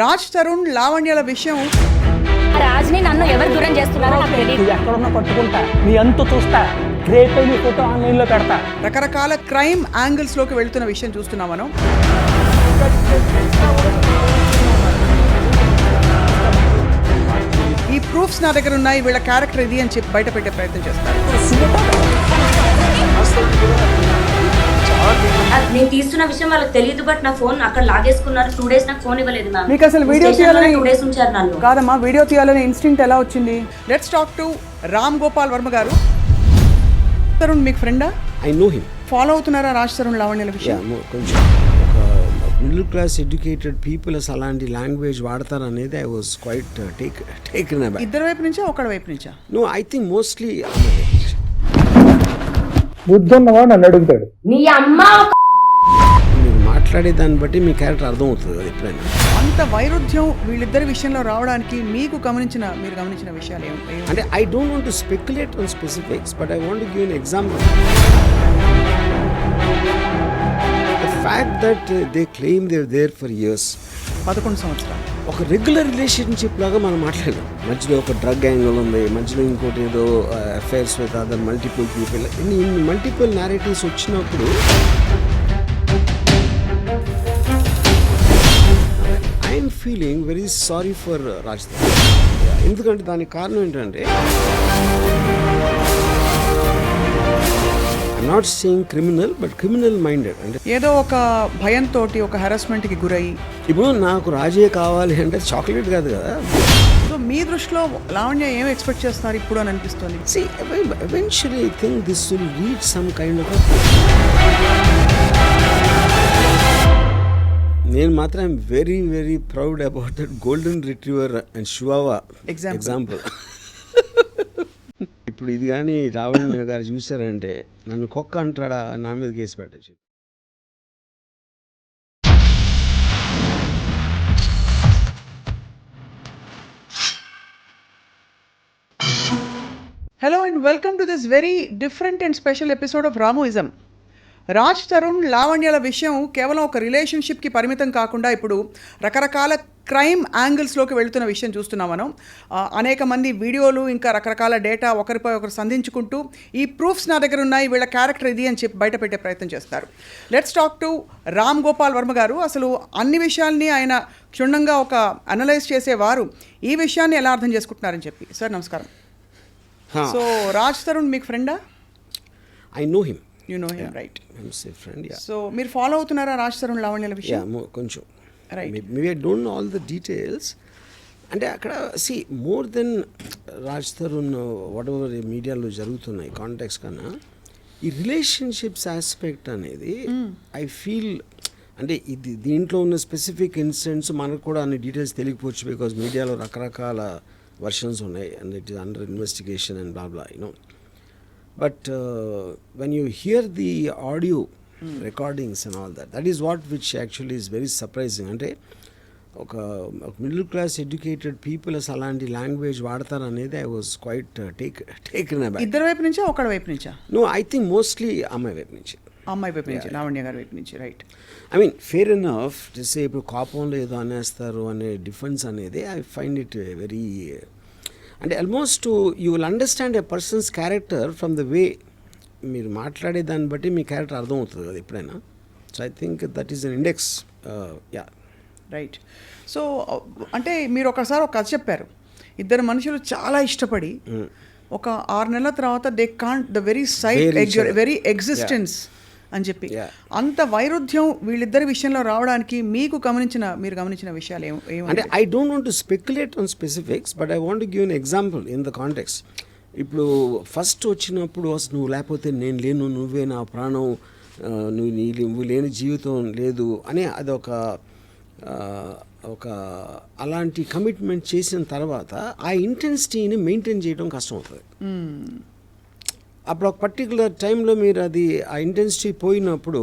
రాజ్ తరుణ్ లావణ్యల విషయం రాజ్ని నన్ను ఎవరు దూరం చేస్తున్నారో నాకు తెలియదు. ఎక్కడున్నా పట్టుకుంటా నీ అంతు చూస్తా రేపే నీ ఫోటో ఆన్లైన్లో పెడతా. రకరకాల క్రైమ్ యాంగిల్స్ లోకి వెళ్తున్న విషయం చూస్తున్నాం మనం. ఈ ప్రూఫ్స్ నా దగ్గర ఉన్నాయి, వీళ్ళ క్యారెక్టర్ ఇది అని చెప్పి బయట పెట్టే ప్రయత్నం చేస్తారు. నేను తీస్తున్న విషయం వాళ్ళకి తెలియదు, బట్ నా ఫోన్ అక్కడ లాగేసుకున్నారు. 2 days నాకు ఫోన్ ఇవ్వలేదు మ్యామ్. మీకు అసలు వీడియో తీయాలని 2 days ఉంచారు నన్ను. కాదమ్మా, వీడియో తీయాలని ఇన్స్టింక్ట్ ఎలా వచ్చింది? Let's talk to Ram Gopal Varma గారు. తరుణ్ మీకు ఫ్రెండా? I know him. ఫాలో అవుతున్నారా రాజ్ తరుణ్ లావణ్యల విషయం? కొంచెం మిడిల్ క్లాస్ ఎడ్యుకేటెడ్ పీపుల్ అసలు అలాంటి లాంగ్వేజ్ వాడతారు అనేది I was quite taken about. ఇద్దరు వైపు నుంచా ఒకడి వైపు నుంచా? నో, ఐ థింక్ మోస్ట్లీ బుద్ధున్నవాడు నన్ను అడుగుతాడు. నీ అమ్మ మీరు మాట్లాడే దాన్ని బట్టి మీ క్యారెక్టర్ అర్థమవుతుంది కదా ఎప్పుడైనా. అంత వైరుధ్యం వీళ్ళిద్దరి విషయంలో రావడానికి మీరు గమనించిన విషయాలు ఏమి? అంటే I don't want to speculate on specifics, but I want to give an example. The fact that they claim they there for years, 11 సంవత్సరాలు ఒక రెగ్యులర్ రిలేషన్షిప్ లాగా మనం మాట్లాడలేం. మధ్యలో ఒక డ్రగ్ యాంగిల్ ఉంది, మధ్యలో ఇంకోటి ఏదో affairs with other multiple people, ఇన్ని మల్టిపుల్ నారేటివ్స్ వచ్చినప్పుడు I'm feeling very sorry for Raj. ఎందుకంటే దానికి కారణం ఏంటంటే I'm not saying criminal, but criminal minded. అంటే ఏదో ఒక భయంతో ఒక హెరాస్మెంట్కి గురయ్యి, ఇప్పుడు నాకు రాజే కావాలి అంటే చాక్లెట్ కాదు కదా. సో మీ దృష్టిలో లావణ్య ఏం ఎక్స్పెక్ట్ చేస్తున్నారు ఇప్పుడు అని అనిపిస్తుంది? See, eventually I think this will reach some kind of నేను మాత్రం I'm very very proud about that golden retriever and chihuahua example. ఇప్పుడు ఇది కానీ రావణ్య గారు చూసారంటే నన్ను కుక్క అంటాడా, నా మీద కేసు పెట్టచ్చు. Hello and welcome to this very different and special episode of Ramuism. Raj Tarun లావణ్యల విషయం కేవలం ఒక రిలేషన్షిప్కి పరిమితం కాకుండా ఇప్పుడు రకరకాల క్రైమ్ యాంగిల్స్లోకి వెళుతున్న విషయం చూస్తున్నాం మనం. అనేక మంది వీడియోలు, ఇంకా రకరకాల డేటా ఒకరిపై ఒకరు సంధించుకుంటూ ఈ ప్రూఫ్స్ నా దగ్గర ఉన్నాయి, వీళ్ళ క్యారెక్టర్ ఇది అని చెప్పి బయట పెట్టే ప్రయత్నం చేస్తారు. Let's talk to Ram Gopal Varma గారు. అసలు అన్ని విషయాల్ని ఆయన క్షుణ్ణంగా ఒక అనలైజ్ చేసేవారు. ఈ విషయాన్ని ఎలా అర్థం చేసుకుంటున్నారని చెప్పి. సార్ నమస్కారం. సో రాజ్ తరుణ్ మీకు ఫ్రెండా? I know him. You know him, right? Friend. So మీరు ఫాలో అవుతున్నారా రాజ్ తరుణ్ లావణ్యల విషయం? కొంచెం. Right. Maybe I don't know all the details. అంటే అక్కడ see more than Raj Tarun whatever మీడియాలో జరుగుతున్నాయి కాంటాక్ట్స్ కన్నా ఈ రిలేషన్షిప్స్ ఆస్పెక్ట్ అనేది ఐ ఫీల్ అంటే ఇది దీంట్లో ఉన్న స్పెసిఫిక్ ఇన్సిడెంట్స్ మనకు కూడా అన్ని డీటెయిల్స్ తెలియకపోవచ్చు, బికాజ్ మీడియాలో రకరకాల వర్షన్స్ ఉన్నాయి and it is under investigation and blah blah you know. But when you here the audio recordings and all that is what which actually is very surprising. అంటే ఒక middle class educated people అసలు అలాంటి language వాడతారు అనేది I was quite taken about. ఇద్దరు వైపు నుంచా ఒకడి వైపు నుంచా? నో, ఐ థింక్ మోస్ట్లీ అమ్మాయి వైపు నుంచి. అమ్మాయి వైపు నుంచి, లావణ్య గారి వైపు నుంచి, right? I mean fair enough చేసే ఇప్పుడు కోపంలో ఏదో అనేస్తారు అనే డిఫెన్స్ అనేది ఐ ఫైండ్ ఇట్ వెరీ, అంటే almost you will understand a persons character from the way మీరు మాట్లాడే దాన్ని బట్టి మీ క్యారెక్టర్ అర్థమవుతుంది కదా ఎప్పుడైనా. So I think that is an index. Yeah, right. So అంటే మీరు ఒకసారి ఒక కథ చెప్పారు. ఇద్దరు మనుషులు చాలా ఇష్టపడి ఒక 6 నెలల తర్వాత they can't the very sight very existence అని చెప్పి, అంత వైరుధ్యం వీళ్ళిద్దరి విషయంలో రావడానికి మీరు గమనించిన విషయాలు ఏమి? అంటే I don't want to speculate on specifics, but I want to give an example in the context. ఇప్పుడు ఫస్ట్ వచ్చినప్పుడు అసలు నువ్వు లేకపోతే నేను లేను, నువ్వే నా ప్రాణం, నువ్వు లేని జీవితం లేదు అని అదొక అలాంటి కమిట్మెంట్ చేసిన తర్వాత ఆ ఇంటెన్సిటీని మెయింటైన్ చేయడం కష్టం అవుతుంది. అప్పుడు ఒక పర్టికులర్ టైంలో మీరు అది ఆ ఇంటెన్సిటీ పోయినప్పుడు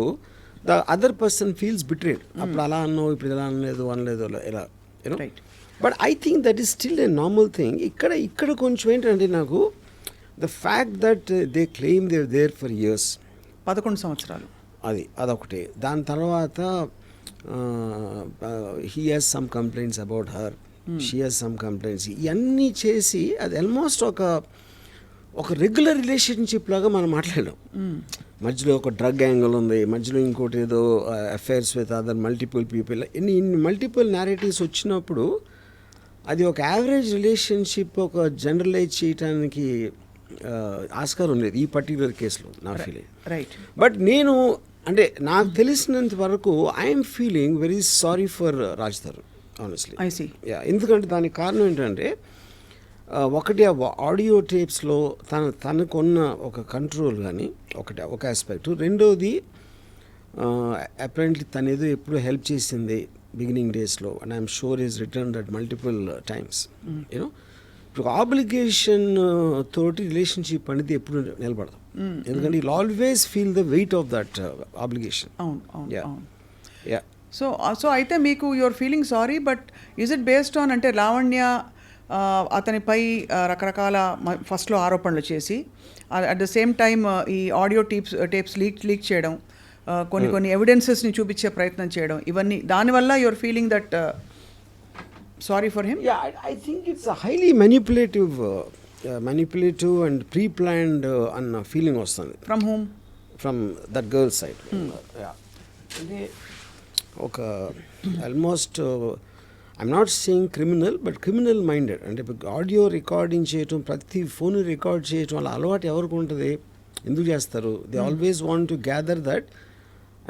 the other person feels betrayed. అప్పుడు అలా అన్నావు, ఇప్పుడు ఇలా అనలేదు ఇలా you know. But I think that is still a normal thing. ఇక్కడ కొంచెం ఏంటంటే నాకు the fact that they claim they there for years, 11 సంవత్సరాలు, అదొకటి. దాని తర్వాత he has some complaints about her, she has some complaints, ఇవన్నీ చేసి అది ఆల్మోస్ట్ ఒక రెగ్యులర్ రిలేషన్షిప్ లాగా మనం మాట్లాడాం. మధ్యలో ఒక డ్రగ్ యాంగిల్ ఉంది, మధ్యలో ఇంకోటి ఏదో affairs with other multiple people, ఇన్ని మల్టిపుల్ నేరేటివ్స్ వచ్చినప్పుడు అది ఒక యావరేజ్ రిలేషన్షిప్ ఒక జనరలైజ్ చేయడానికి ఆస్కారం లేదు ఈ పర్టికులర్ కేసులో నా ఫీలింగ్. రైట్. బట్ నేను అంటే నాకు తెలిసినంత వరకు I'm feeling very sorry for Raj Tarun honestly. I see. ఎందుకంటే దానికి కారణం ఏంటంటే ఒకటి ఆ ఆడియో టేప్స్లో తనకున్న ఒక కంట్రోల్ కానీ ఒక ఆస్పెక్ట్, రెండోది అప్రెంట్లీ తను ఏదో ఎప్పుడు హెల్ప్ చేసింది బిగినింగ్ డేస్లో, and I'm sure is return that multiple times. You know ఇప్పుడు ఆబ్లిగేషన్ తోటి రిలేషన్షిప్ అనేది ఎప్పుడు నిలబడదు, ఎందుకంటే you always feel the weight of that obligation. అవును అవును Yeah. అవును. యా సో అయితే మీకు your feeling sorry, but is it based on అంటే లావణ్య అతనిపై రకరకాల ఫస్ట్లో ఆరోపణలు చేసి అట్ ద సేమ్ టైమ్ ఈ ఆడియో టేప్స్ లీక్ చేయడం, కొన్ని ఎవిడెన్సెస్ని చూపించే ప్రయత్నం చేయడం, ఇవన్నీ దానివల్ల your feeling that sorry for him? I think it's a highly manipulative and pre-planned అన్న ఫీలింగ్ వస్తుంది from whom? From that girl side. అంటే ఒక almost I'm not saying criminal, but criminal minded. అంటే ఆడియో రికార్డింగ్ చేయటం, ప్రతి phone record చేయటం అలా అలవాటు ఎవరికి ఉంటుంది, ఎందుకు చేస్తారు? They always want to gather that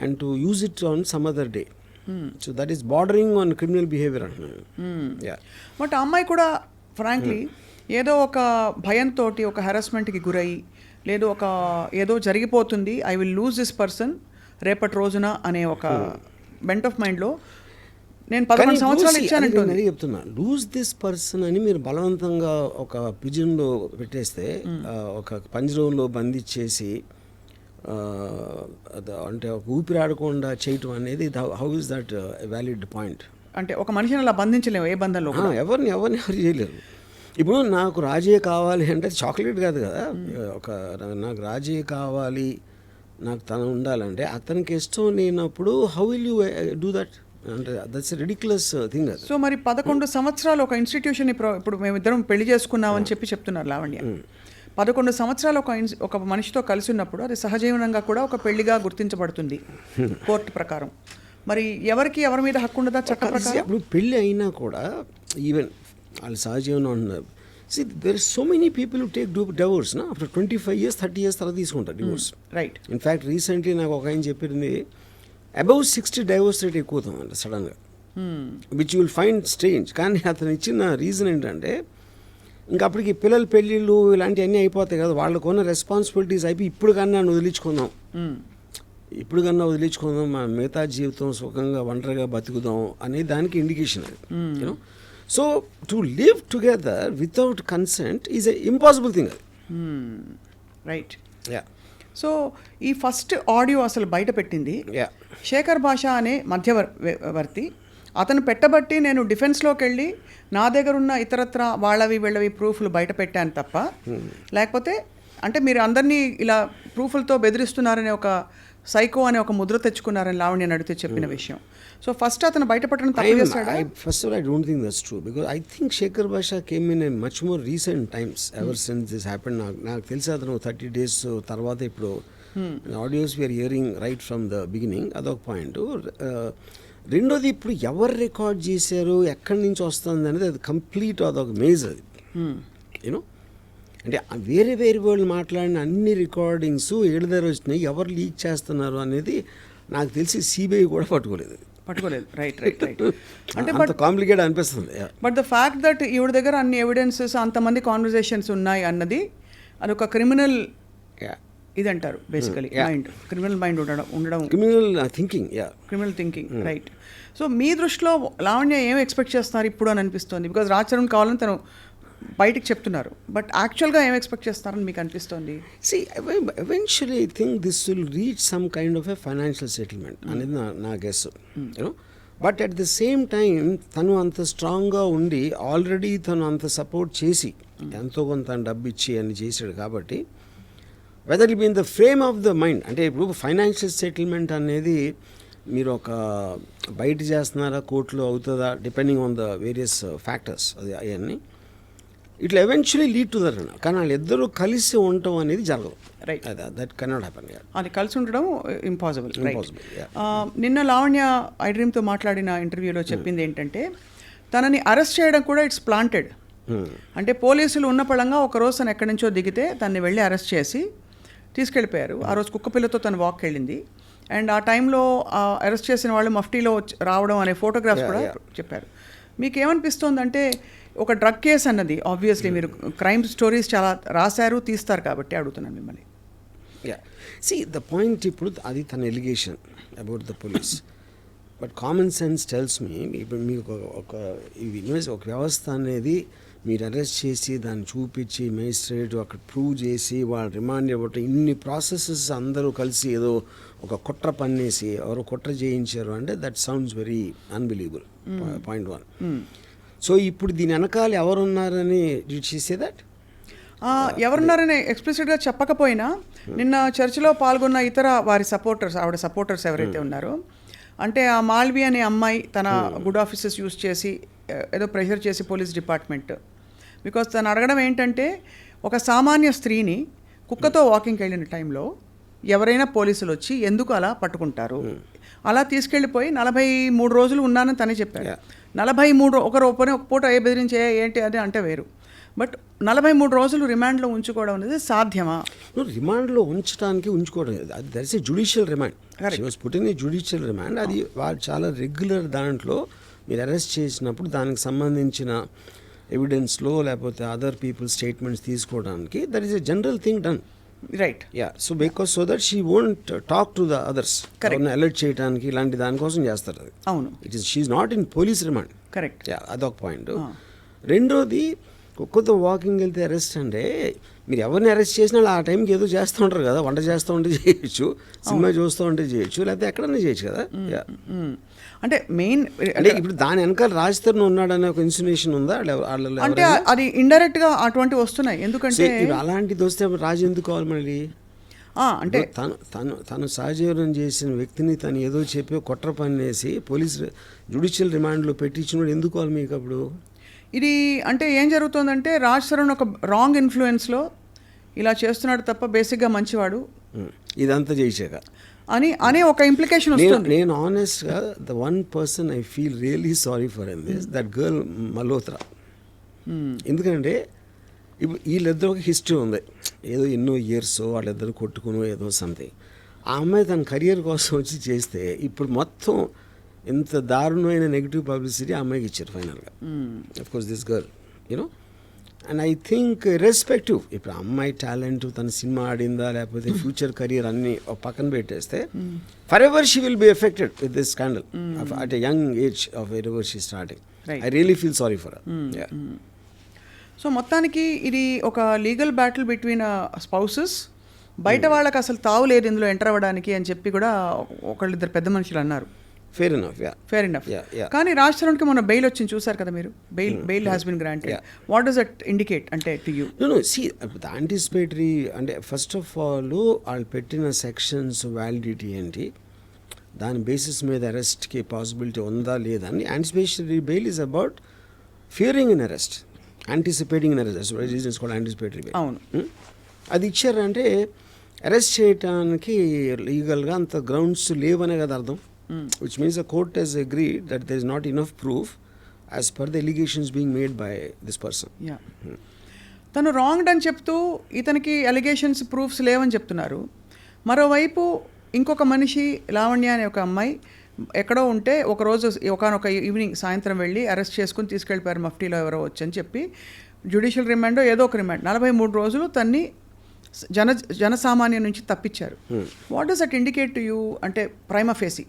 and to use it on some other day. So that is bordering on criminal behaviour అంటున్నాను. బట్ ఆ అమ్మాయి కూడా ఫ్రాంక్లీ ఏదో ఒక భయంతో ఒక హెరాస్మెంట్కి గురయ్యి, లేదు ఏదో జరిగిపోతుంది, I will lose this person రేపటి రోజున అనే ఒక బెంట్ ఆఫ్ మైండ్లో నేను 11 సంవత్సరాలు ఇచ్చానంటే చెప్తున్నా. లూజ్ దిస్ పర్సన్ అని మీరు బలవంతంగా ఒక పిజన్లో పెట్టేస్తే, ఒక పంజరంలో బంధించేసి అంటే ఒక ఊపిరి ఆడకుండా చేయటం అనేది how is that valid point? అంటే ఒక మనిషిని అలా బంధించలేము ఏ బంధంలో. ఎవరు చేయలేరు. ఇప్పుడు నాకు రాజే కావాలి అంటే చాక్లెట్ కాదు కదా, నాకు రాజే కావాలి, నాకు తను ఉండాలంటే అతనికి ఇష్టం లేనప్పుడు how will you do that? అంటే దట్స్ రిడిక్యులస్ థింగ్ అది. సో మరి 11 సంవత్సరాలు ఒక ఇన్స్టిట్యూషన్ ఇప్పుడు మేమిద్దరం పెళ్లి చేసుకున్నామని చెప్తున్నారు లావణ్య. 11 సంవత్సరాలు ఒక మనిషితో కలిసి ఉన్నప్పుడు అది సహజీవనంగా కూడా ఒక పెళ్లిగా గుర్తించబడుతుంది కోర్టు ప్రకారం. మరి ఎవరి మీద హక్కు ఉండదా చట్ట ప్రకారం? ఇప్పుడు పెళ్ళి అయినా కూడా ఈవెన్ వాళ్ళు సహజీవనం ఉన్నారు. See, there are so many people who take divorce after 25 years, 30 years తర్వాత తీసుకుంటారు డివోర్స్. రైట్. ఇన్ఫ్యాక్ట్ రీసెంట్లీ నాకు ఒక ఆయన చెప్పింది అబౌవ్ 60 డైవోర్స్ రేట్ ఎక్కువ అవుతుందంట సడన్గా, which you will find strange. కానీ అతను ఇచ్చిన రీజన్ ఏంటంటే ఇంకా అప్పటికి పిల్లల పెళ్ళిళ్ళు ఇలాంటివన్నీ అయిపోతాయి కదా, వాళ్ళకున్న రెస్పాన్సిబిలిటీస్ అయిపోయి ఇప్పుడు కన్నా వదిలించుకుందాం, మా మిగతా జీవితం సుఖంగా ఒంటరిగా బతుకుదాం అనే దానికి ఇండికేషన్ అది. You know, so to live together without consent is a impossible thing అది. రైట్. యా. సో ఈ ఫస్ట్ ఆడియో అసలు బయట పెట్టింది శేఖర్ భాష అనే మధ్యవర్తి. అతను పెట్టబట్టి నేను డిఫెన్స్లోకి వెళ్ళి నా దగ్గర ఉన్న ఇతరత్ర వీళ్ళవి ప్రూఫ్లు బయట పెట్టాను తప్ప, లేకపోతే అంటే మీరు అందరినీ ఇలా ప్రూఫ్లతో బెదిరిస్తున్నారనే ఒక సైకో అనే ఒక ముద్ర తెచ్చుకున్నారని లావణ్య నడితే చెప్పిన విషయం. సో ఫస్ట్ అతను బయటపడడం తప్పు చేస్తాడా? First of all, I don't think that's true, because I think Shekhar Basha came in a much more recent times ever since this happened. నాకు తెలిసి అతను 30 days తర్వాత ఇప్పుడు audios we're hearing right from the beginning. అదొక point. రెండోది, ఇప్పుడు ఎవరు record చేశారు, ఎక్కడి నుంచి వస్తుంది అనేది అది కంప్లీట్ అదొక మేజ్ అది. యూనో, అంటే వేరే వాళ్ళు మాట్లాడిన అన్ని రికార్డింగ్స్ ఏడు దగ్గర వచ్చినాయి, ఎవరు లీక్ చేస్తున్నారు అనేది నాకు తెలిసి సిబిఐ కూడా పట్టుకోలేదు. రైట్. అంటే బట్ కాంప్లికేట్ అనిపిస్తుంది. బట్ ద ఫ్యాక్ట్ దట్ ఈవిడ దగ్గర అన్ని ఎవిడెన్సెస్, అంతమంది కాన్వర్జేషన్స్ ఉన్నాయి అన్నది అదొక క్రిమినల్ ఇది అంటారు బేసికలీ. క్రిమినల్ మైండ్ ఉండడం క్రిమినల్ థింకింగ్. రైట్. సో మీ దృష్టిలో లావణ్య ఏం ఎక్స్పెక్ట్ చేస్తున్నారు ఇప్పుడు అని అనిపిస్తుంది? బికాజ్ రాజ్ తరుణ్ కావాలని తను బయటికి చెప్తున్నారు, బట్ యాక్చువల్గా ఏం ఎక్స్పెక్ట్ చేస్తారని మీకు అనిపిస్తుంది? See, eventually I think this will reach some kind of a financial settlement అనేది నా guess. You know, but at the same time తను అంత స్ట్రాంగ్గా ఉండి ఆల్రెడీ తను అంత సపోర్ట్ చేసి ఎంతో కొంత డబ్బు ఇచ్చి అని చేశాడు కాబట్టి, whether it be in the frame of the mind, అంటే ఇప్పుడు ఫైనాన్షియల్ సెటిల్మెంట్ అనేది మీరు ఒక బయట చేస్తున్నారా కోర్టులో అవుతుందా depending on the various factors అది అవన్నీ ఇట్లా ఎవెన్చువలీ లీడ్ టు దట్ కానీ వాళ్ళిద్దరూ కలిసి ఉండటం అనేది జరగదు. Right, that cannot happen. అది కలిసి ఉండడం ఇంపాసిబుల్. Impossible, నిన్న లావణ్య ఐ డ్రీమ్తో మాట్లాడిన ఇంటర్వ్యూలో చెప్పింది ఏంటంటే తనని అరెస్ట్ చేయడం కూడా ఇట్స్ ప్లాంటెడ్. అంటే పోలీసులు ఉన్న పళంగా ఒకరోజు తను ఎక్కడి నుంచో దిగితే తనని వెళ్ళి అరెస్ట్ చేసి తీసుకెళ్ళిపోయారు. ఆ రోజు కుక్కపిల్లతో తను వాక్ వెళ్ళింది. అండ్ ఆ టైంలో అరెస్ట్ చేసిన వాళ్ళు మఫ్టీలో రావడం అనే ఫోటోగ్రాఫ్స్ కూడా చెప్పారు. మీకు ఏమనిపిస్తోందంటే ఒక డ్రగ్ కేసు అన్నది ఆబ్వియస్లీ మీరు క్రైమ్ స్టోరీస్ చాలా రాశారు తీస్తారు కాబట్టి అడుగుతున్నాను మిమ్మల్ని. సి ద పాయింట్ ఇప్పుడు అది తన allegation about the police, but common sense tells me ఇప్పుడు మీకు ఒక వ్యవస్థ అనేది మీరు అరెస్ట్ చేసి దాన్ని చూపించి మేజిస్ట్రేట్ అక్కడ ప్రూవ్ చేసి వాళ్ళు రిమాండ్ ఇవ్వటం ఇన్ని ప్రాసెసెస్ అందరూ కలిసి ఏదో ఒక కుట్ర పన్నేసి ఎవరో కుట్ర చేయించారు అంటే that sounds very unbelievable. Point 1. So ఇప్పుడు దీని వెనకాల ఎవరున్నారని చేసే దట్ ఎవరున్నారని ఎక్స్ప్లిసిట్గా చెప్పకపోయినా నిన్న చర్చలో పాల్గొన్న ఇతర వారి సపోర్టర్స్ ఆవిడ సపోర్టర్స్ ఎవరైతే ఉన్నారో అంటే ఆ మాల్వి అనే అమ్మాయి తన గుడ్ ఆఫీసెస్ యూస్ చేసి ఏదో ప్రెషర్ చేసి పోలీస్ డిపార్ట్మెంట్ బికాస్ తను అడగడం ఏంటంటే ఒక సామాన్య స్త్రీని కుక్కతో వాకింగ్కి వెళ్ళిన టైంలో ఎవరైనా పోలీసులు వచ్చి ఎందుకు అలా పట్టుకుంటారు, అలా తీసుకెళ్ళిపోయి 43 రోజులు ఉన్నానని తనే చెప్పాడు. 43 ఒక పూట ఏ బెదిరించే ఏంటి అది అంటే వేరు, బట్ 43 రోజులు రిమాండ్లో ఉంచుకోవడం అనేది సాధ్యమా? రిమాండ్లో ఉంచుకోవడం అది that is a judicial remand. She was put in a judicial remand. అది వాళ్ళు చాలా రెగ్యులర్ దాంట్లో మీరు అరెస్ట్ చేసినప్పుడు దానికి సంబంధించిన ఎవిడెన్స్లో లేకపోతే అదర్ పీపుల్ స్టేట్మెంట్స్ తీసుకోవడానికి that is a general thing done. Right. So because so that she won't talk to the others alert చేయడానికి ఇలాంటి దానికోసం చేస్తారు అది. అవును, it is she's not in police remand. Correct. అదొక పాయింట్. రెండోది కుక్కతో వాకింగ్ వెళ్తే అరెస్ట్ అంటే మీరు ఎవరిని అరెస్ట్ చేసినా ఆ టైంకి ఏదో చేస్తూ ఉంటారు కదా, వంట చేస్తూ ఉంటే చేయొచ్చు, సినిమా చూస్తూ ఉంటే చేయొచ్చు, లేకపోతే ఎక్కడన్నా చేయొచ్చు కదా. అంటే మెయిన్ అంటే ఇప్పుడు దాని వెనకాల రాజ్ తరుణ్ ఉన్నాడనే ఒక ఇన్సినేషన్ ఉందా? అంటే అది ఇండైరెక్ట్ గా అటువంటివి వస్తున్నాయి. ఎందుకంటే అలాంటిది వస్తే రాజు ఎందుకు కావాలి మళ్ళీ? అంటే తను సహజీవనం చేసిన వ్యక్తిని తను ఏదో చెప్పి కుట్ర పన్నేసి పోలీస్ జ్యుడిషియల్ రిమాండ్లో పెట్టించినప్పుడు ఎందుకు కావాలి మీకు అప్పుడు? ఇది అంటే ఏం జరుగుతుందంటే రాజ్ తరుణ్ ఒక రాంగ్ ఇన్ఫ్లుయెన్స్లో ఇలా చేస్తున్నాడు తప్ప బేసిక్గా మంచివాడు ఇదంతా చేసాక అనే ఒక ఇంప్లికేషన్ వస్తుంది. నేను ఆనెస్ట్గా the one person I feel really sorry for in this that girl Malhotra. ఎందుకంటే ఇప్పుడు వీళ్ళిద్దరు ఒక హిస్టరీ ఉంది, ఏదో ఎన్నో ఇయర్స్ వాళ్ళిద్దరు కొట్టుకుని ఏదో సంథింగ్. ఆ అమ్మాయి తన కెరియర్ కోసం వచ్చి చేస్తే ఇప్పుడు మొత్తం ఇంత దారుణమైన నెగిటివ్ పబ్లిసిటీ ఆ అమ్మాయికి ఇచ్చారు ఫైనల్గా. Of course this girl you know and I think respective ఇప్పుడు అమ్మాయి టాలెంట్ తన సినిమా ఆడిందా లేకపోతే ఫ్యూచర్ కెరియర్ అన్ని పక్కన పెట్టేస్తే for ever she will be affected with this scandal at a young age of where ever she starting. I really feel sorry for her. So మొత్తానికి ఇది ఒక లీగల్ బ్యాటిల్ బిట్వీన్ స్పౌసెస్. బయట వాళ్ళకి అసలు తావు లేదు ఇందులో ఎంటర్ అవ్వడానికి అని చెప్పి కూడా ఒకళ్ళిద్దరు పెద్ద మనుషులు అన్నారు. Fair enough. కానీ రాజ్ తరుణ్కి మొన్న బెయిల్ వచ్చింది చూసారు కదా మీరు. Bail has been granted. What does that indicate అంటే to you? No see anticipatory అంటే ఫస్ట్ ఆఫ్ ఆల్ వాళ్ళు పెట్టిన సెక్షన్స్ వ్యాలిడిటీ ఏంటి, దాని బేసిస్ మీద అరెస్ట్కి పాసిబిలిటీ ఉందా లేదా అని. Anticipatory bail is about Fearing in arrest, anticipating in arrest. Reasons కూడా యాంటిసిపేటరీ బెయిల్. అవును, అది ఇచ్చారంటే అరెస్ట్ చేయడానికి లీగల్గా అంత గ్రౌండ్స్ లేవనే కదా అర్థం. Which means the court has agreed that there is not enough proof as per the allegations being made by this person. తను రాంగ్డ్ అని చెప్తూ ఇతనికి అలిగేషన్స్ ప్రూఫ్స్ లేవని చెప్తున్నారు. మరోవైపు ఇంకొక మనిషి లావణ్య అనే ఒక అమ్మాయి ఎక్కడో ఉంటే ఒకరోజు ఒకనొక ఈవినింగ్ సాయంత్రం వెళ్ళి అరెస్ట్ చేసుకుని తీసుకెళ్ళిపోయారు మఫ్టీలో ఎవరో వచ్చని చెప్పి జ్యుడిషియల్ రిమాండో ఏదో ఒక రిమాండ్ 43 రోజులు తన్ని జనసామాన్యం నుంచి తప్పించారు. What does that indicate to you అంటే ప్రైమా ఫేసి?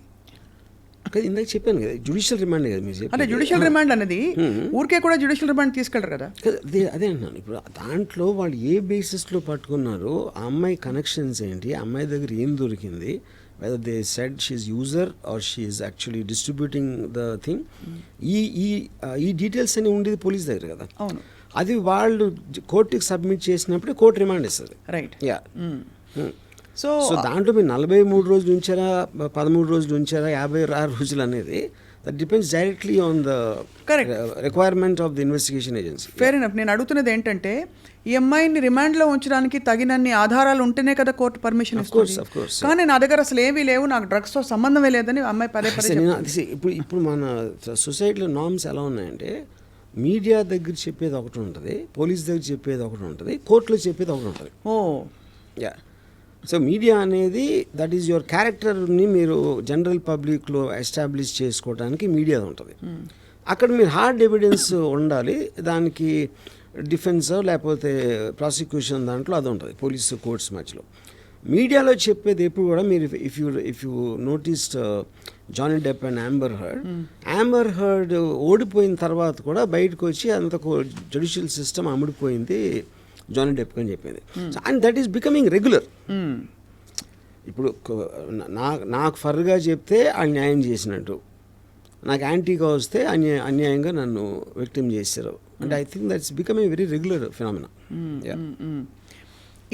ఇందాక చెప్పాను కదా జ్యుడిషియల్ రిమాండ్ కదా మీరు. అంటే జ్యుడిషియల్ రిమాండ్ అనేది ఊరికే కూడా జ్యుడిషియల్ రిమాండ్ తీసుకెళ్ళరు కదా. అదే అంటున్నాను. ఇప్పుడు దాంట్లో వాళ్ళు ఏ బేసిస్లో పట్టుకున్నారో ఆ అమ్మాయి కనెక్షన్స్ ఏంటి, ఆ అమ్మాయి దగ్గర ఏం దొరికింది, whether they said she's user or she's actually distributing the thing, ఈ డీటెయిల్స్ అని ఉండేది పోలీస్ దగ్గర కదా. అవును, అది వాళ్ళు కోర్టుకి సబ్మిట్ చేసినప్పుడే కోర్టు రిమాండ్ ఇస్తుంది. రైట్. సో సో దాంట్లో మీరు 43 రోజులు ఉంచారా, 13 రోజులు ఉంచారా, 56 రోజులు అనేది that depends directly on the Correct. Requirement of the investigation agency. Fair enough. నేను అడుగుతున్నది ఏంటంటే ఈ అమ్మాయిని రిమాండ్లో ఉంచడానికి తగినన్ని ఆధారాలు ఉంటేనే కదా కోర్టు పర్మిషన్ ఇస్తుంది. of course. కానీ నా దగ్గర అసలు ఏమీ లేవు, నాకు డ్రగ్స్తో సంబంధమే లేదని అమ్మాయి పదే పదే చెప్తుంది. ఇప్పుడు మన సొసైటీలో నార్మ్స్ ఎలా ఉన్నాయంటే మీడియా దగ్గర చెప్పేది ఒకటి ఉంటుంది, పోలీస్ దగ్గర చెప్పేది ఒకటి ఉంటుంది, కోర్టులో చెప్పేది ఒకటి ఉంటుంది. ఓ యా. సో మీడియా అనేది దట్ ఈజ్ యువర్ క్యారెక్టర్ని మీరు జనరల్ పబ్లిక్లో ఎస్టాబ్లిష్ చేసుకోవడానికి మీడియా ఉంటుంది. అక్కడ మీరు హార్డ్ ఎవిడెన్స్ ఉండాలి, దానికి డిఫెన్స్ లేకపోతే ప్రాసిక్యూషన్ దాంట్లో అది ఉంటుంది పోలీసు కోర్ట్స్ మధ్యలో. మీడియాలో చెప్పేది ఎప్పుడు కూడా మీరు if you noticed Johnny Depp and Amber Heard ఓడిపోయిన తర్వాత కూడా బయటకు వచ్చి అంత జ్యుడిషియల్ సిస్టమ్ అమ్ముడిపోయింది జానీ డెప్ అని చెప్పింది. And that is becoming regular. ఇప్పుడు నాకు ఫర్గా చెప్తే ఆ న్యాయం చేసినట్టు, నాకు యాంటీగా వస్తే అన్యాయంగా నన్ను విక్టిమ్ చేశారు. And I think that's becoming very regular phenomena.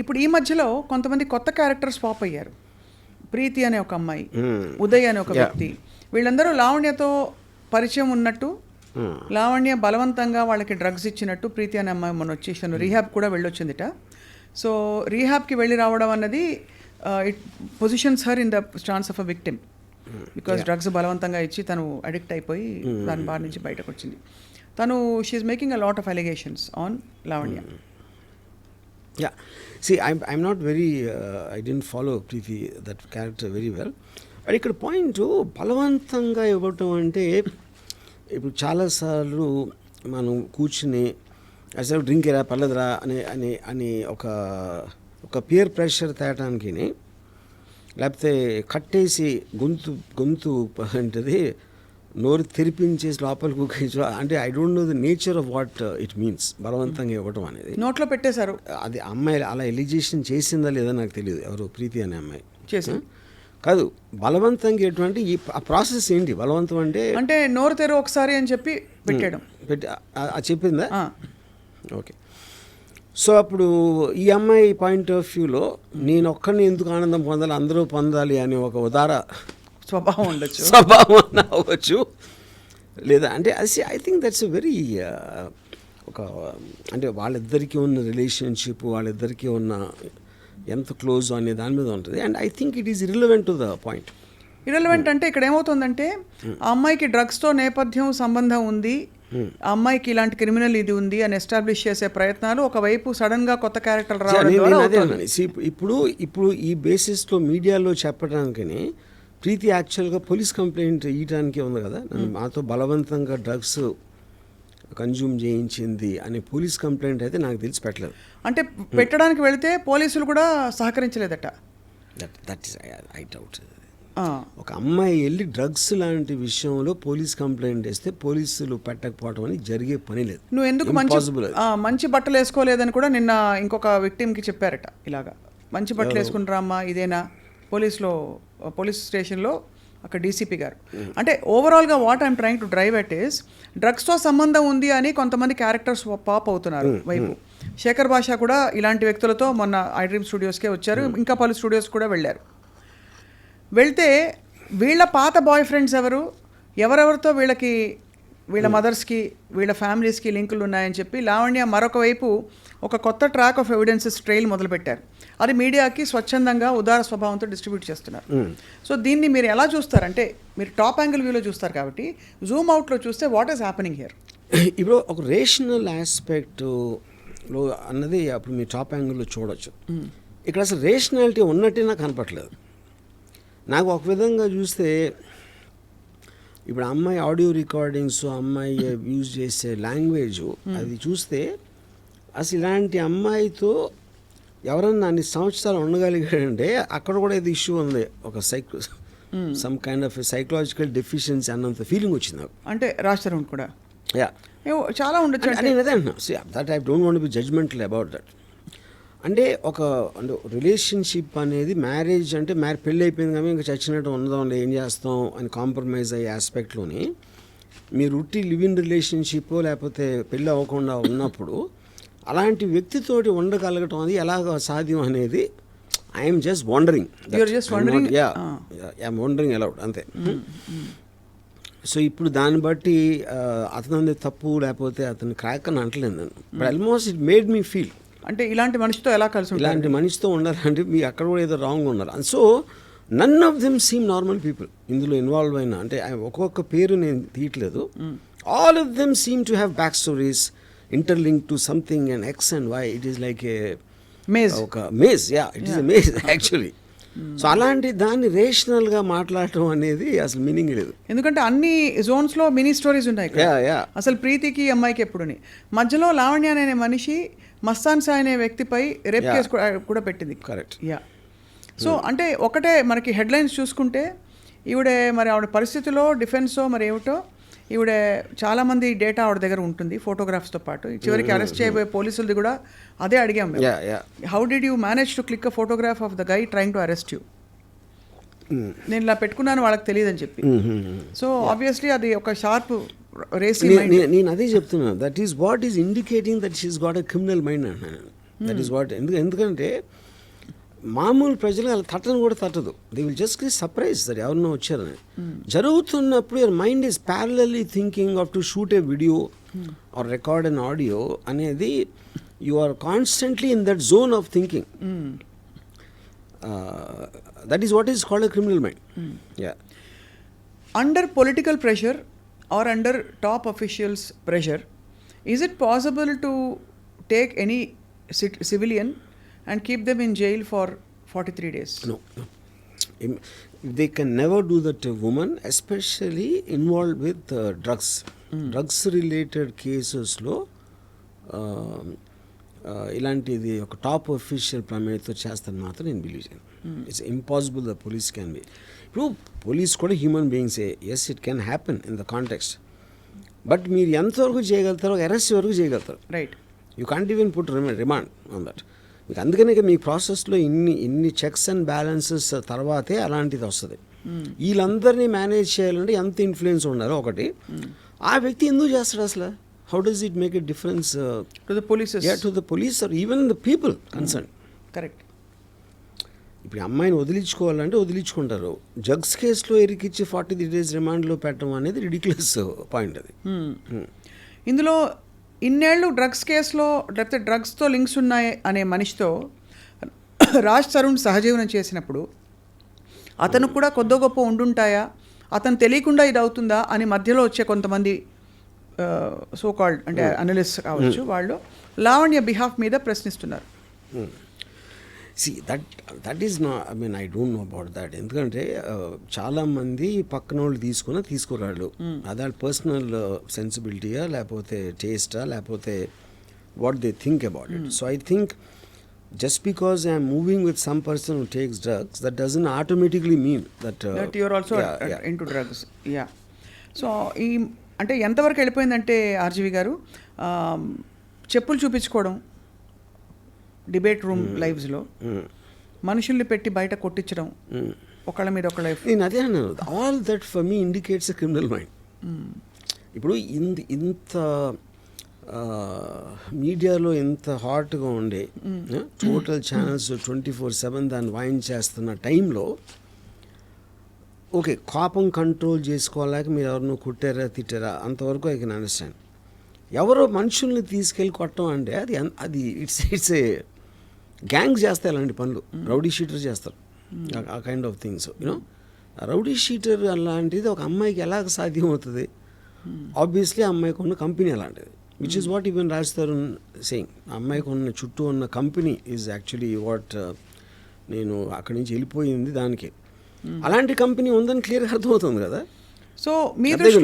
ఇప్పుడు ఈ మధ్యలో కొంతమంది కొత్త క్యారెక్టర్స్ పాప్ అయ్యారు. ప్రీతి అనే ఒక అమ్మాయి, ఉదయ్ అనే ఒక వ్యక్తి, వీళ్ళందరూ లావణ్యతో పరిచయం ఉన్నట్టు, లావణ్య బలవంతంగా వాళ్ళకి డ్రగ్స్ ఇచ్చినట్టు ప్రీతి అనే అమ్మాయి మొన్న వచ్చేసాను రీహాబ్ కూడా వెళ్ళొచ్చిందిట. సో రీహాబ్కి వెళ్ళి రావడం అన్నది it positions her in the stance of a victim, because drugs బలవంతంగా ఇచ్చి తను అడిక్ట్ అయిపోయి దాని బారి నుంచి బయటకు వచ్చింది. తను she is making a lot of allegations on Lavanya. Yeah. See, I'm not very, I didn't follow Preeti, that character very well. But ఇక్కడ పాయింట్ బలవంతంగా ఇవ్వటం అంటే ఇప్పుడు చాలాసార్లు మనం కూర్చుని అసలు డ్రింక్ ఎరా పర్లేదురా అని ఒక పియర్ ప్రెషర్ తేయటానికి, లేకపోతే కట్టేసి గొంతు ఏంటది నోరు తెరిపించేసి లోపలికి కూర్చో అంటే I don't know the nature of what it means బలవంతంగా ఇవ్వటం అనేది. నోట్లో పెట్టేశారు. అది అమ్మాయి అలా ఎలిగేషన్ చేసిందా లేదా నాకు తెలియదు, ఎవరు ప్రీతి అనే అమ్మాయి చేసింది కాదు. బలవంతంగా ఎటువంటి ఆ ప్రాసెస్ ఏంటి? బలవంతం అంటే నోరు తెరు ఒకసారి అని చెప్పి పెట్టేయడం. చెప్పిందా? ఓకే. సో అప్పుడు ఈ అమ్మాయి పాయింట్ ఆఫ్ వ్యూలో నేను ఒక్కడిని ఎందుకు ఆనందం పొందాలి, అందరూ పొందాలి అని ఒక ఉదార స్వభావం ఉండొచ్చు, స్వభావం అవ్వచ్చు. లేదా అంటే అది ఐ థింక్ దట్స్ వెరీ ఒక అంటే వాళ్ళిద్దరికీ ఉన్న రిలేషన్షిప్, వాళ్ళిద్దరికీ ఉన్న ఎంత క్లోజ్ అనే దాని మీద ఉంటుంది. And I think it is irrelevant to the point. Irrelevant అంటే ఇక్కడ ఏమవుతుందంటే ఆ అమ్మాయికి డ్రగ్స్తో నేపథ్యం సంబంధం ఉంది, ఆ అమ్మాయికి ఇలాంటి క్రిమినల్ ఇది ఉంది అని ఎస్టాబ్లిష్ చేసే ప్రయత్నాలు ఒకవైపు సడన్గా కొత్త క్యారెక్టర్ రావడం ద్వారా అవుతుంది. ఇప్పుడు ఈ బేసిస్లో మీడియాలో చెప్పడానికని ప్రీతి యాక్చువల్గా పోలీస్ కంప్లైంట్ ఇవ్వడానికి ఉంది కదా, మాతో బలవంతంగా డ్రగ్స్ కన్జ్యూమ్ చేయించింది అనే పోలీస్ కంప్లైంట్ అయితే నాకు తెలిసి పెట్టలేదు. అంటే పెట్టడానికి వెళితే పోలీసులు కూడా సహకరించలేదట. That is I doubt. ఒక అమ్మాయి వెళ్ళి డ్రగ్స్ లాంటి విషయంలో పోలీస్ కంప్లైంట్ వేస్తే పోలీసులు పెట్టకపోవడం అని జరిగే పని లేదు. నువ్వు ఎందుకు మంచి బట్టలు వేసుకోలేదని కూడా నిన్న ఇంకొక విక్టిమ్కి చెప్పారట. ఇలాగా మంచి బట్టలు వేసుకుని అమ్మా ఇదేనా పోలీస్ స్టేషన్లో అక్కడ డీసీపీ గారు. అంటే ఓవరాల్గా what I'm trying to drive at is డ్రగ్స్తో సంబంధం ఉంది అని కొంతమంది క్యారెక్టర్స్ పాప్ అవుతున్నారు వైపు. శేఖర్ భాష కూడా ఇలాంటి వ్యక్తులతో మొన్న ఐ డ్రీమ్ స్టూడియోస్కే వచ్చారు, ఇంకా పలు స్టూడియోస్ కూడా వెళ్ళారు. వెళ్తే వీళ్ళ పాత బాయ్ ఫ్రెండ్స్ ఎవరెవరితో వీళ్ళ మదర్స్కి వీళ్ళ ఫ్యామిలీస్కి లింకులు ఉన్నాయని చెప్పి లావణ్య మరొక వైపు ఒక కొత్త ట్రాక్ ఆఫ్ ఎవిడెన్సెస్ ట్రైల్ మొదలుపెట్టారు. అది మీడియాకి స్వచ్ఛందంగా ఉదార స్వభావంతో డిస్ట్రిబ్యూట్ చేస్తున్నారు. సో దీన్ని మీరు ఎలా చూస్తారంటే మీరు టాప్ యాంగిల్ వ్యూలో చూస్తారు కాబట్టి జూమ్ అవుట్లో చూస్తే వాట్ ఈస్ హ్యాపెనింగ్ హియర్? ఇప్పుడు ఒక రేషనల్ ఆస్పెక్ట్లో అన్నది అప్పుడు మీ టాప్ యాంగిల్లో చూడొచ్చు. ఇక్కడ అసలు రేషనాలిటీ ఉన్నట్టే నాకు కనపట్లేదు. నాకు ఒక విధంగా చూస్తే ఇప్పుడు అమ్మాయి ఆడియో రికార్డింగ్స్, అమ్మాయి యూజ్ చేసే లాంగ్వేజ్ అది చూస్తే అసలు ఇలాంటి అమ్మాయితో ఎవరన్నా అన్ని సంవత్సరాలు ఉండగలిగాడంటే అక్కడ కూడా ఇది ఇష్యూ ఉంది, ఒక some kind of psychological deficiency అన్నంత ఫీలింగ్ వచ్చింది నాకు. అంటే రాజతరుణ్ కూడా చాలా ఉండొచ్చు. That I don't want be judgemental about that. అంటే రిలేషన్షిప్ అనేది మ్యారేజ్ అంటే పెళ్ళి అయిపోయింది కానీ ఇంకా చచ్చినట్టు ఉండదాం ఏం చేస్తాం అని కాంప్రమైజ్ అయ్యే ఆస్పెక్ట్లోని మీరు ఉట్టి లివ్ ఇన్ రిలేషన్షిప్ లేకపోతే పెళ్ళి అవ్వకుండా ఉన్నప్పుడు అలాంటి వ్యక్తితోటి ఉండగలగటం అది ఎలాగ సాధ్యం అనేది I'm just wondering. You're just wondering? I'm wondering allowed అంతే. సో ఇప్పుడు దాన్ని బట్టి అతను తప్పు లేకపోతే అతను క్రాక్ అని అంటలేదు నేను, but almost it made me feel అంటే ఇలాంటి మనిషితో ఎలా కలిసి ఉంటారు? ఇలాంటి మనిషితో ఉండాలంటే మీ అక్కడ కూడా ఏదో రాంగ్ ఉన్నారు. And so none of them seem normal people ఇందులో ఇన్వాల్వ్ అయినా, అంటే ఒక్కొక్క పేరు నేను తీయట్లేదు. All of them seem to have back stories interlink to something and X and Y. It is like a ఒక maze. It is a maze actually. So అలాంటి దాన్ని రేషనల్గా మాట్లాడటం అనేది అసలు మీనింగ్ లేదు. ఎందుకంటే అన్ని జోన్స్లో మినీ స్టోరీస్ ఉన్నాయి ఇక్కడ. అసలు ప్రీతికి అమ్మాయికి ఎప్పుడుని మధ్యలో లావణ్య అనే మనిషి మస్తాన్ సాయి అనే వ్యక్తిపై రేప్ కేసు కూడా పెట్టింది. కరెక్ట్. సో అంటే ఒకటే మనకి హెడ్లైన్స్ చూసుకుంటే ఆవిడ పరిస్థితిలో డిఫెన్సో మరి ఏమిటో ఈవిడ చాలామంది డేటా ఆవిడ దగ్గర ఉంటుంది ఫోటోగ్రాఫ్స్తో పాటు. చివరికి అరెస్ట్ చేయబోయే పోలీసులది కూడా అదే అడిగాం మేము. How did you manage to click a photograph of the guy trying to arrest you? నేను ఇలా పెట్టుకున్నాను వాళ్ళకి తెలియదని చెప్పి. సో ఆబ్వియస్లీ అది ఒక షార్ప్ రేసింగ్. నేను అదే చెప్తున్నాను, that is what is indicating that she's got a criminal mind అంటున్నాను. That is what. ఎందుకంటే మామూలు ప్రజలు అలా తట్టను కూడా తట్టదు. They will just be surprise that ఎవరినో వచ్చారని. జరుగుతున్నప్పుడు your mind is parallelly thinking of to shoot a video or record an audio అనేది you are constantly in that zone of thinking. That is what is called a criminal mind. Under political pressure are under top officials pressure, is it possible to take any civilian and keep them in jail for 43 days? No. They can never do that to a woman, especially involved with drugs. Drugs related cases లో ఇలాంటిది ఒక top official ప్రమేయంతో చేస్తాను మాత్రం నేను believe చేయను. It's impossible the police can be. ఇప్పుడు police కూడా human బీయింగ్సే. Yes, it can happen in the context, but మీరు ఎంతవరకు చేయగలుగుతారో అరెస్ట్ వరకు చేయగలుగుతారు. Right. You can't even put remand on that. మీకు అందుకనే మీ ప్రాసెస్లో ఇన్ని చెక్స్ అండ్ బ్యాలెన్సెస్ తర్వాతే అలాంటిది వస్తుంది. వీళ్ళందరినీ మేనేజ్ చేయాలంటే ఎంత ఇన్ఫ్లుయెన్స్ ఉండాలో ఒకటి. ఆ వ్యక్తి ఎందుకు చేస్తాడు అసలు? How does it make a difference to the police or even the people concern? Correct. ఇప్పుడు అమ్మాయిని వదిలించుకోవాలంటే వదిలించుకుంటారు. డ్రగ్స్ కేసులో ఇరికిచ్చి 43 days రిమాండ్లో పెట్టడం అనేది రిడిక్యులస్ పాయింట్ అది. ఇందులో ఇన్నేళ్ళు డ్రగ్స్ కేసులో లేకపోతే డ్రగ్స్తో లింక్స్ ఉన్నాయి అనే మనిషితో రాజ్ తరుణ్ సహజీవనం చేసినప్పుడు అతను కూడా కొద్దో గొప్ప ఉండుంటాయా, అతను తెలియకుండా ఇది అవుతుందా అని మధ్యలో వచ్చే కొంతమంది సో కాల్డ్ అంటే అనలిస్ట్ కావచ్చు, వాళ్ళు లావణ్య బిహాఫ్ మీద ప్రశ్నిస్తున్నారు. See, that is not, I mean, I don't know about that. ఎందుకంటే చాలామంది పక్కన వాళ్ళు తీసుకురాళ్ళు. అదే పర్సనల్ సెన్సిబిలిటీయా లేకపోతే టేస్టా లేకపోతే what they think about it. So I think just because I am moving with some person who takes drugs, that doesn't automatically mean that you are also into drugs. So ఈ అంటే ఎంతవరకు వెళ్ళిపోయిందంటే RGV గారు చెప్పులు చూపించుకోవడం debate room లైవ్స్లో, మనుషుల్ని పెట్టి బయట కొట్టించడం, ఒకళ్ళ మీద ఒకళ్ళ. నేను అదే అన్నాను, all that for me indicates a criminal mind. ఇప్పుడు ఇంత మీడియాలో ఎంత హాట్గా ఉండే టోటల్ ఛానల్స్ 24/7 దాన్ని వైన్ చేస్తున్న టైంలో ఓకే కోపం కంట్రోల్ చేసుకోలేక మీరు ఎవరినో కుట్టారా తిట్టారా అంతవరకు ఐ కెన్ అండర్స్టాండ్. ఎవరో మనుషుల్ని తీసుకెళ్ళి కొట్టడం అంటే అది ఇట్స్ ఏ గ్యాంగ్స్ చేస్తాయి అలాంటి పనులు. రౌడీ షీటర్ చేస్తారు ఆ kind of things. You know rowdy sheeter అలాంటిది ఒక అమ్మాయికి ఎలాగ సాధ్యం అవుతుంది? ఆబ్వియస్లీ ఆ అమ్మాయికి ఉన్న కంపెనీ అలాంటిది, which is what even Raj Tarun saying. ఆ అమ్మాయికి ఉన్న చుట్టూ ఉన్న కంపెనీ ఈజ్ యాక్చువల్లీ వాట్ నేను అక్కడి నుంచి వెళ్ళిపోయింది దానికి. అలాంటి కంపెనీ ఉందని క్లియర్గా అర్థమవుతుంది కదా. సో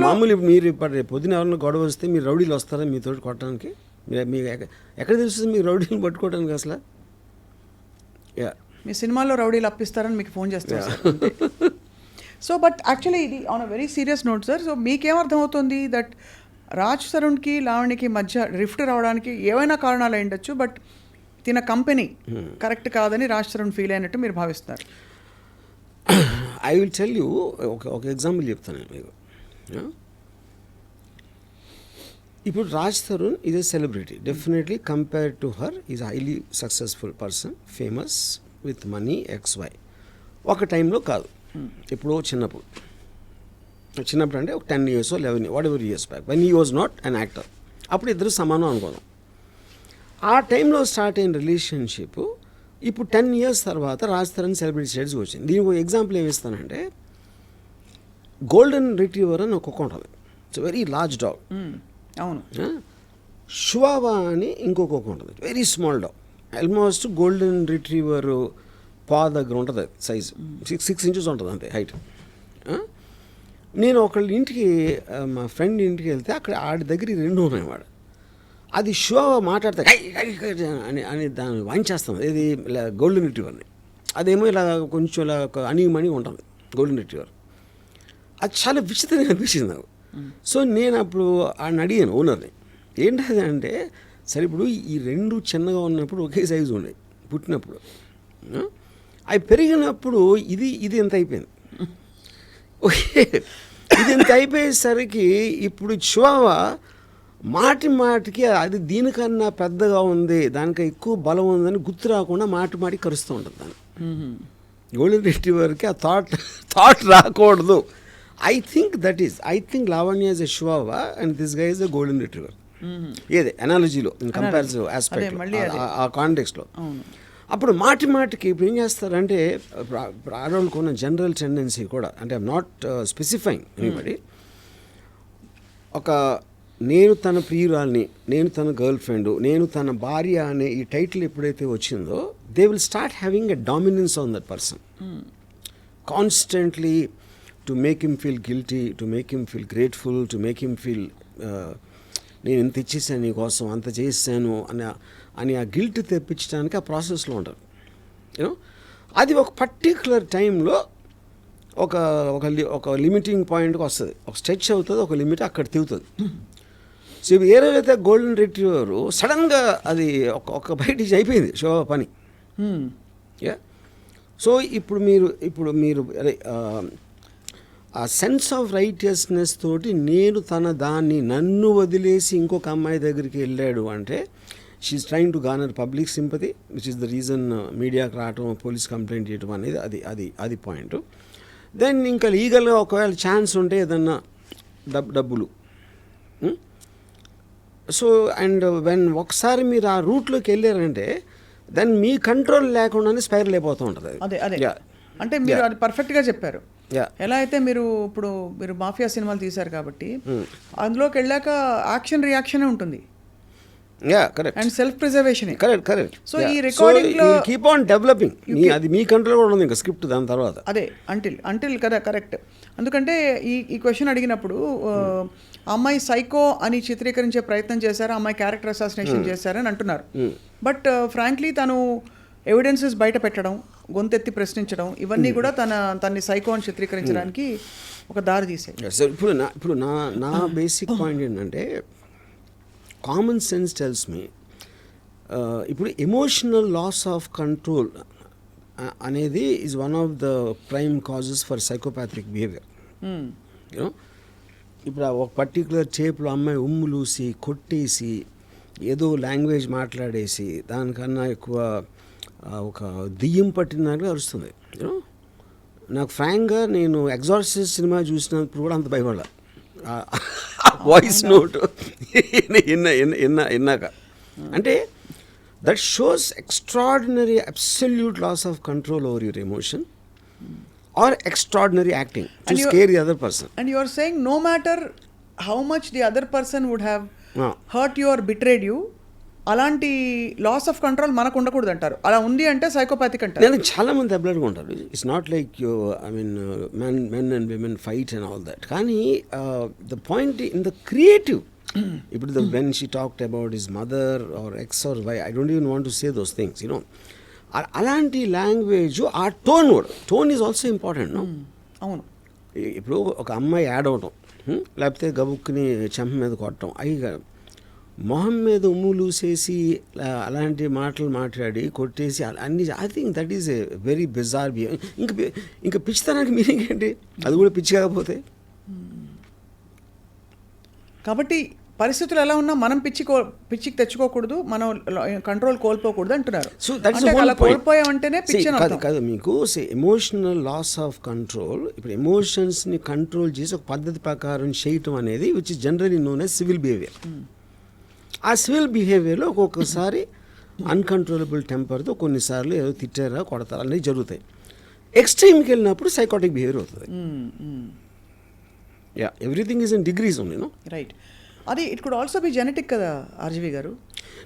మామూలు మీరు పొద్దున ఎవరైనా గొడవ వస్తే మీరు రౌడీలు వస్తారా మీతో కొట్టడానికి? మీకు ఎక్కడ తెలుస్తుంది మీకు రౌడీలు పట్టుకోవడానికి అసలు? మీ సినిమాలో రౌడీలు అప్పిస్తారని మీకు ఫోన్ చేస్తారు. సో బట్ యాక్చువల్లీ ఇది on a very serious note sir. సో మీకేమర్థమవుతుంది దట్ రాజ్ తరుణ్కి లావణ్యకి మధ్య రిఫ్ట్ రావడానికి ఏవైనా కారణాలు అయి ఉండొచ్చు, బట్ తిన కంపెనీ కరెక్ట్ కాదని రాజ్ తరుణ్ ఫీల్ అయినట్టు మీరు భావిస్తున్నారు? ఐ విల్ టెల్ యూ ఒక ఎగ్జాంపుల్ చెప్తాను మీకు. ఇప్పుడు Raj Tarun is a celebrity, definitely compared to her is highly successful person, famous, with money XY. ఒక టైంలో కాదు, ఎప్పుడో చిన్నప్పుడు అంటే ఒక 10 years 11 what ever years back when he was not an actor. అప్పుడు ఇద్దరు సమానం అనుకోదాం. ఆ టైంలో స్టార్ట్ అయిన రిలేషన్షిప్ ఇప్పుడు 10 years తర్వాత రాజ్ తరుణ్ సెలబ్రిటీ స్టేట్స్కి వచ్చింది. దీనికి ఒక ఎగ్జాంపుల్ ఏమి ఇస్తానంటే, గోల్డెన్ రిట్రీవర్ అని ఒక కుక్క ఉంటుంది. It's very large dog. అవును. షువావా అని ఇంకొక కుక్క ఉంటుంది, very small dog. Almost golden retriever పా దగ్గర ఉంటుంది సైజు, 6 inches ఉంటుంది అంతే హైట్. నేను ఒకళ్ళ ఇంటికి, మా ఫ్రెండ్ ఇంటికి వెళ్తే అక్కడ ఆడి దగ్గర ఈ రెండు ఉన్నాయి. వాడు అది షువావా మాట్లాడితే అని దాన్ని వాయించేస్తాం. ఇది ఇలా గోల్డెన్ రిట్రీవర్ని. అదేమో ఇలా కొంచెం ఇలా అణిగిమణి ఉంటుంది గోల్డెన్ రిట్రీవర్. అది చాలా విచిత్రంగా అనిపించింది నాకు. సో నేను అప్పుడు ఆయన అడిగాను ఓనర్ని, ఏంటది అంటే, సరే ఇప్పుడు ఈ రెండు చిన్నగా ఉన్నప్పుడు ఒకే సైజు ఉండే పుట్టినప్పుడు, అవి పెరిగినప్పుడు ఇది ఎంత అయిపోయింది. ఓకే, ఇది ఎంత అయిపోయేసరికి ఇప్పుడు చివావా మాటికి అది దీనికన్నా పెద్దగా ఉంది, దానికి ఎక్కువ బలం ఉందని గుర్తు రాకుండా మాటికి కరుస్తూ ఉంటుంది దాన్ని. గోల్డెన్ రిట్రీవర్కి ఆ థాట్ రాకూడదు. I think Lavanya is a Chihuahua and this guy is a golden retriever. ఏదే అనాలజీలో ఇన్ కంపారిటివ్ ఆస్పెక్ట్, ఆ కాంటెక్స్ట్లో. అప్పుడు మాటికి ఇప్పుడు ఏం చేస్తారంటే, ఆడవాళ్ళకు ఉన్న జనరల్ టెండెన్సీ కూడా, అంటే ఐఎమ్ నాట్ స్పెసిఫైయింగ్ ఎనీబడి, ఒక నేను తన ప్రియురాల్ని, నేను తన గర్ల్ ఫ్రెండ్, నేను తన భార్య అనే ఈ టైటిల్ ఎప్పుడైతే వచ్చిందో, they will start having a dominance on that person constantly, to make him feel guilty, to make him feel grateful, to make him feel నేను ఇంత ఇచ్చేసాను నీకోసం, అంత చేసాను అని ఆ గిల్ట్ తెప్పించడానికి ఆ ప్రాసెస్లో ఉంటారు. యూనో, అది ఒక పర్టిక్యులర్ టైంలో ఒక లిమిటింగ్ పాయింట్కి వస్తుంది, ఒక స్ట్రెచ్ అవుతుంది, ఒక లిమిట్ అక్కడ తిరుగుతుంది. సో ఇవి ఏదైతే గోల్డెన్ రిట్రీవర్ సడన్గా అది ఒక బయటికి అయిపోయింది షో పని. సో ఇప్పుడు మీరు అదే ఆ సెన్స్ ఆఫ్ రైటియస్నెస్ తోటి నన్ను వదిలేసి ఇంకొక అమ్మాయి దగ్గరికి వెళ్ళాడు అంటే, she's trying to garner public sympathy, which is the reason మీడియాకి రావటం, పోలీస్ కంప్లైంట్ చేయటం అనేది అది పాయింట్. దెన్ ఇంకా లీగల్గా ఒకవేళ ఛాన్స్ ఉంటే ఏదన్నా డబ్బులు. సో అండ్ వెన్ ఒకసారి మీరు ఆ రూట్లోకి వెళ్ళారంటే, దెన్ మీ కంట్రోల్ లేకుండానే స్పైరల్ అయిపోతూ ఉంటుంది. అదే అంటే మీరు అది పర్ఫెక్ట్గా చెప్పారు. ఎలా అయితే మీరు మాఫియా సినిమాలు తీశారు కాబట్టి అందులోకి వెళ్ళాక యాక్షన్ రియాక్షన్ ఉంటుంది. Correct. And self preservation. Correct. So ఈ రికార్డింగ్ లో కీప్ ఆన్ డెవలపింగ్, అది మీ కంట్రోల్ కూడా ఉంది ఇంకా స్క్రిప్ట్ దాని తర్వాత. అదే అంటిల్ కదా, కరెక్ట్. ఎందుకంటే ఈ క్వశ్చన్ అడిగినప్పుడు అమ్మాయి సైకో అని చిత్రీకరించే ప్రయత్నం చేశారు, అమ్మాయి క్యారెక్టర్ అసాసినేషన్ చేశారని అంటున్నారు. బట్ ఫ్రాంక్లీ తను ఎవిడెన్సెస్ బయట పెట్టడం, గొంతెత్తి ప్రశ్నించడం, ఇవన్నీ కూడా తన్ని సైకో అని చిత్రీకరించడానికి ఒక దారి తీసాయి. ఇప్పుడు నా బేసిక్ పాయింట్ ఏంటంటే, కామన్ సెన్స్ టెల్స్ మీ, ఇప్పుడు ఎమోషనల్ లాస్ ఆఫ్ కంట్రోల్ అనేది is one of the prime causes for psychopathic behaviour. You know, ఇప్పుడు ఒక పర్టికులర్ టేప్లో అమ్మాయి ఉమ్ములూసి కొట్టేసి ఏదో లాంగ్వేజ్ మాట్లాడేసి దానికన్నా ఎక్కువ ఒక దెయ్యం పట్టినట్టుగా అరుస్తుంది. యూనో, నాకు ఫ్రాంక్గా నేను ఎగ్జార్సిస్ట్ సినిమా చూసినప్పుడు కూడా అంత భయపడాల, వాయిస్ నోట్ విన్నాక. అంటే that shows extraordinary absolute loss of control over your emotion or extraordinary acting to scare the other person. And you are saying no matter how much the other person would have hurt you or betrayed you, అలాంటి loss of control మనకు ఉండకూడదు అంటారు. అలా ఉంది అంటే psychopathic అంటారు. నేను చాలా మంది అబ్లర్గా ఉంటారు. It's not like you, I mean men and women fight and all that. కానీ the point in the creative, ఇప్పుడు when she talked about his mother or X or Y, I don't even want to say those things. You know, అలాంటి language, ఆ tone is also important. No, అవును. ఇప్పుడు ఒక అమ్మాయి add అవటం, లేకపోతే గబుక్కుని చెంప మీద కొట్టడం, అవి మొహం మీద ఉమ్ములూసేసి అలాంటి మాటలు మాట్లాడి కొట్టేసి అన్ని, I think that is a very bizarre behaviour. ఇంకా పిచ్చితనానికి మీనింగ్ ఏంటి? అది కూడా పిచ్చి కాకపోతే. కాబట్టి పరిస్థితులు ఎలా ఉన్నా మనం పిచ్చికి తెచ్చుకోకూడదు, మనం కంట్రోల్ కోల్పోకూడదు అంటున్నారు. సో దట్స్ అంటే ద హోల్ అలా కోల్పోయామంటేనే పిచ్చి అని అర్థం. కాదు మీకు ఎమోషనల్ లాస్ ఆఫ్ కంట్రోల్. ఇప్పుడు ఎమోషన్స్ని కంట్రోల్ చేసి ఒక పద్ధతి ప్రకారం చేయటం అనేది which is generally known as civil behaviour. ఆ సివిల్ బిహేవియర్లో ఒక్కొక్కసారి అన్కంట్రోలబుల్ టెంపర్తో కొన్నిసార్లు ఏదో తిట్టారా కొడతారా అనేవి జరుగుతాయి. ఎక్స్ట్రీమ్కి వెళ్ళినప్పుడు సైకాటిక్ బిహేవియర్ అవుతుంది. Yeah, everything is in degrees only. No right, అది it could also be genetic కదా ఆర్జీవి గారు?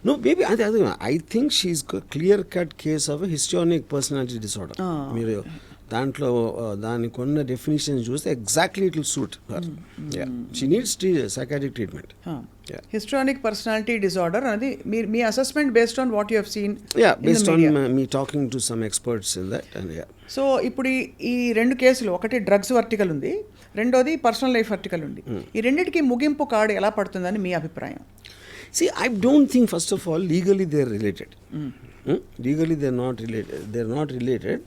నో బేబీ, అదే I think she's clear cut case of histrionic personality disorder. మీరు దాంట్లో దానికి ఉన్న డెఫినేషన్ చూస్తే exactly it will suit her. She needs psychiatric treatment. Histrionic personality disorder అనేది మీ assessment based on what you have seen? Yeah, based on మీ talking to some experts in that. And yeah, so ఇప్పుడు ఈ రెండు కేసులు, ఒకటి drugs vertical ఉంది, రెండోది పర్సనల్ లైఫ్ వర్టికల్ ఉంది. ఈ రెండింటికి ముగింపు కార్డు ఎలా పడుతుందని మీ అభిప్రాయం? see, I don't think first of all legally they are related. Legally they are not related.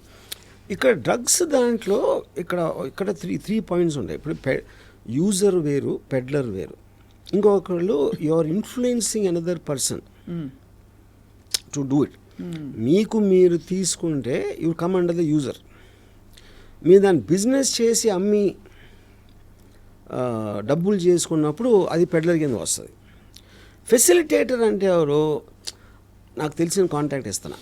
ఇక్కడ డ్రగ్స్ దాంట్లో ఇక్కడ త్రీ పాయింట్స్ ఉంటాయి. ఇప్పుడు యూజర్ వేరు, పెడ్లర్ వేరు. ఇంకొకళ్ళు you are influencing another person to do it. మీకు మీరు తీసుకుంటే you come under the user. మీరు దాన్ని బిజినెస్ చేసి అమ్మి డబ్బులు చేసుకున్నప్పుడు అది పెడ్లర్ కింద వస్తుంది. ఫెసిలిటేటర్ అంటే ఎవరు? నాకు తెలిసిన కాంటాక్ట్ ఇస్తాను,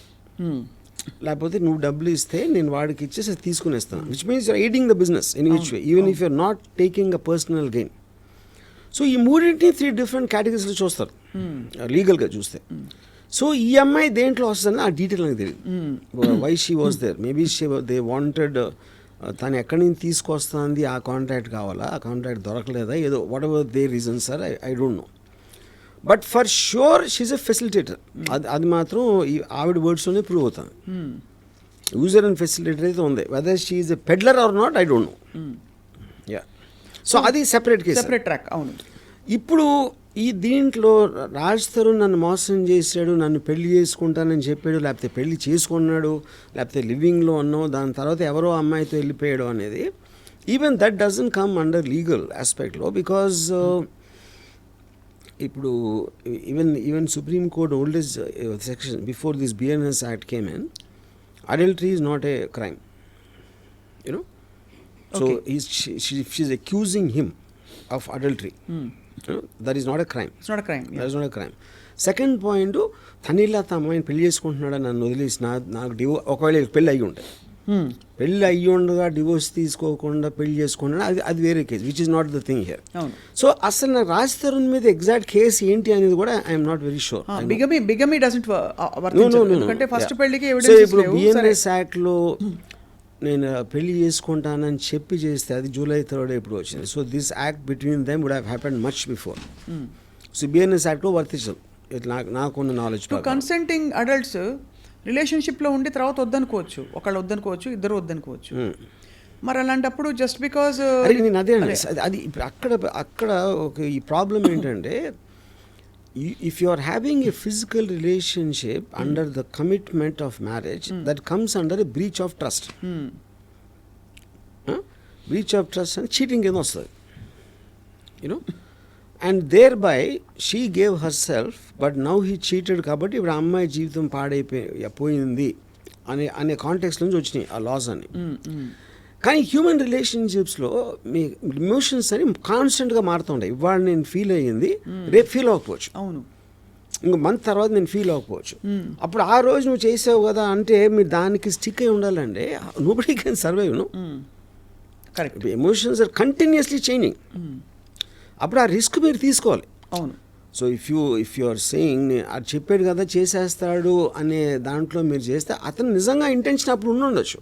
లేకపోతే నువ్వు డబ్బులు ఇస్తే నేను వాడికి ఇచ్చేసి తీసుకునేస్తాను, which means you're aiding the business in which way, even if you're not taking a personal gain. So ఈ మూడింటిని 3 డిఫరెంట్ కేటగిరీస్లో చూస్తారు లీగల్గా చూస్తే. సో ఈ అమ్మాయి దేంట్లో వస్తుందని ఆ డీటెయిల్ నాకు తెలియదు. Why she was there, maybe they wanted తను ఎక్కడి నుంచి తీసుకొస్తుంది, ఆ కాంట్రాక్ట్ కావాలా, ఆ కాంట్రాక్ట్ దొరకలేదా, ఏదో whatever they reasons sir, I don't know. But for sure she's a facilitator. అది మాత్రం ఈ ఆవిడ వర్డ్స్లోనే ప్రూవ్ అవుతుంది. యూజర్ అండ్ ఫెసిలిటేటర్ అయితే ఉంది. Whether she is a peddler or not, I don't know. Yeah, so అది సెపరేట్ కేసు, సెపరేట్ ట్రాక్. అవును. ఇప్పుడు ఈ దీంట్లో రాజ్ తరుణ్ నన్ను మోసం చేశాడు, నన్ను పెళ్లి చేసుకుంటానని చెప్పాడు, లేకపోతే పెళ్లి చేసుకున్నాడు, లేకపోతే లివింగ్లో ఉన్నావు, దాని తర్వాత ఎవరో అమ్మాయితో వెళ్ళిపోయాడు అనేది, even that doesn't come under legal ఆస్పెక్ట్లో. బికాజ్ ఇప్పుడు even supreme court oldest section before this BNS act came in, adultery is not a crime, you know. So she's accusing him of adultery. That is not a crime. It's not a crime. That is not a crime. Second point, తనిలా అమ్మాయిని పెళ్లి చేసుకుంటున్నాడని నన్ను వదిలేసి నాకు ఒకవేళ పెళ్ళి అయ్యి ఉంటాయి, పెళ్ళి అయ్యి ఉండగా డివోర్స్ తీసుకోకుండా పెళ్లి చేసుకున్నాడు, అది వేరే case, which is not the thing here. So అసలు నాకు రాజ్ తరుణ్ మీద ఎగ్జాక్ట్ కేసు ఏంటి అనేది కూడా I'm not very sure. Bigamy doesn't వర్తించదు, ఎందుకంటే ఫస్ట్ పెళ్లికి సో ఇప్పుడు బిఎన్ఎస్ యాక్ట్లో నేను పెళ్లి చేసుకుంటానని చెప్పి చేస్తే అది July 3rd ఇప్పుడు వచ్చింది. So this act between them would have happened much before. So BNS యాక్ట్లో వర్తించదు నాకున్న నాలెడ్జ్. కన్సెంటింగ్ అడల్ట్స్ రిలేషన్షిప్లో ఉండి తర్వాత వద్దనుకోవచ్చు, ఒకళ్ళు వద్దనుకోవచ్చు, ఇద్దరు వద్దనుకోవచ్చు. మరి అలాంటప్పుడు జస్ట్ బికాజ్ నేను అదే అండి, అది ఇప్పుడు అక్కడ ఒక ఈ ప్రాబ్లం ఏంటంటే, if you are having a physical relationship under the commitment of marriage, that comes under a breach of trust. Breach of trust and cheating కింద వస్తుంది, you know. And there by she gave herself, but now he cheated, కాబట్టి ఇప్పుడు ఆ అమ్మాయి జీవితం పాడైపోయింది అనే context నుంచి వచ్చినాయి ఆ లాస్ అని. కానీ హ్యూమన్ రిలేషన్షిప్స్లో మీ ఎమోషన్స్ అని కాన్స్టెంట్గా మారుతుంటాయి. ఇవాళ నేను ఫీల్ అయ్యింది, రేపు ఫీల్ అవ్వకపోవచ్చు, అవును, ఇంకో మంత్ తర్వాత నేను ఫీల్ అవ్వకపోవచ్చు. అప్పుడు ఆ రోజు నువ్వు చేసావు కదా అంటే మీరు దానికి స్టిక్ అయి ఉండాలంటే nobody can survive, no. Correct. Emotions are continuously changing. అప్పుడు ఆ రిస్క్ మీరు తీసుకోవాలి. అవును. So if you are saying అది చెప్పాడు కదా చేసేస్తాడు అనే దాంట్లో మీరు చేస్తే అతను నిజంగా ఇంటెన్షన్ అప్పుడు ఉండొచ్చు,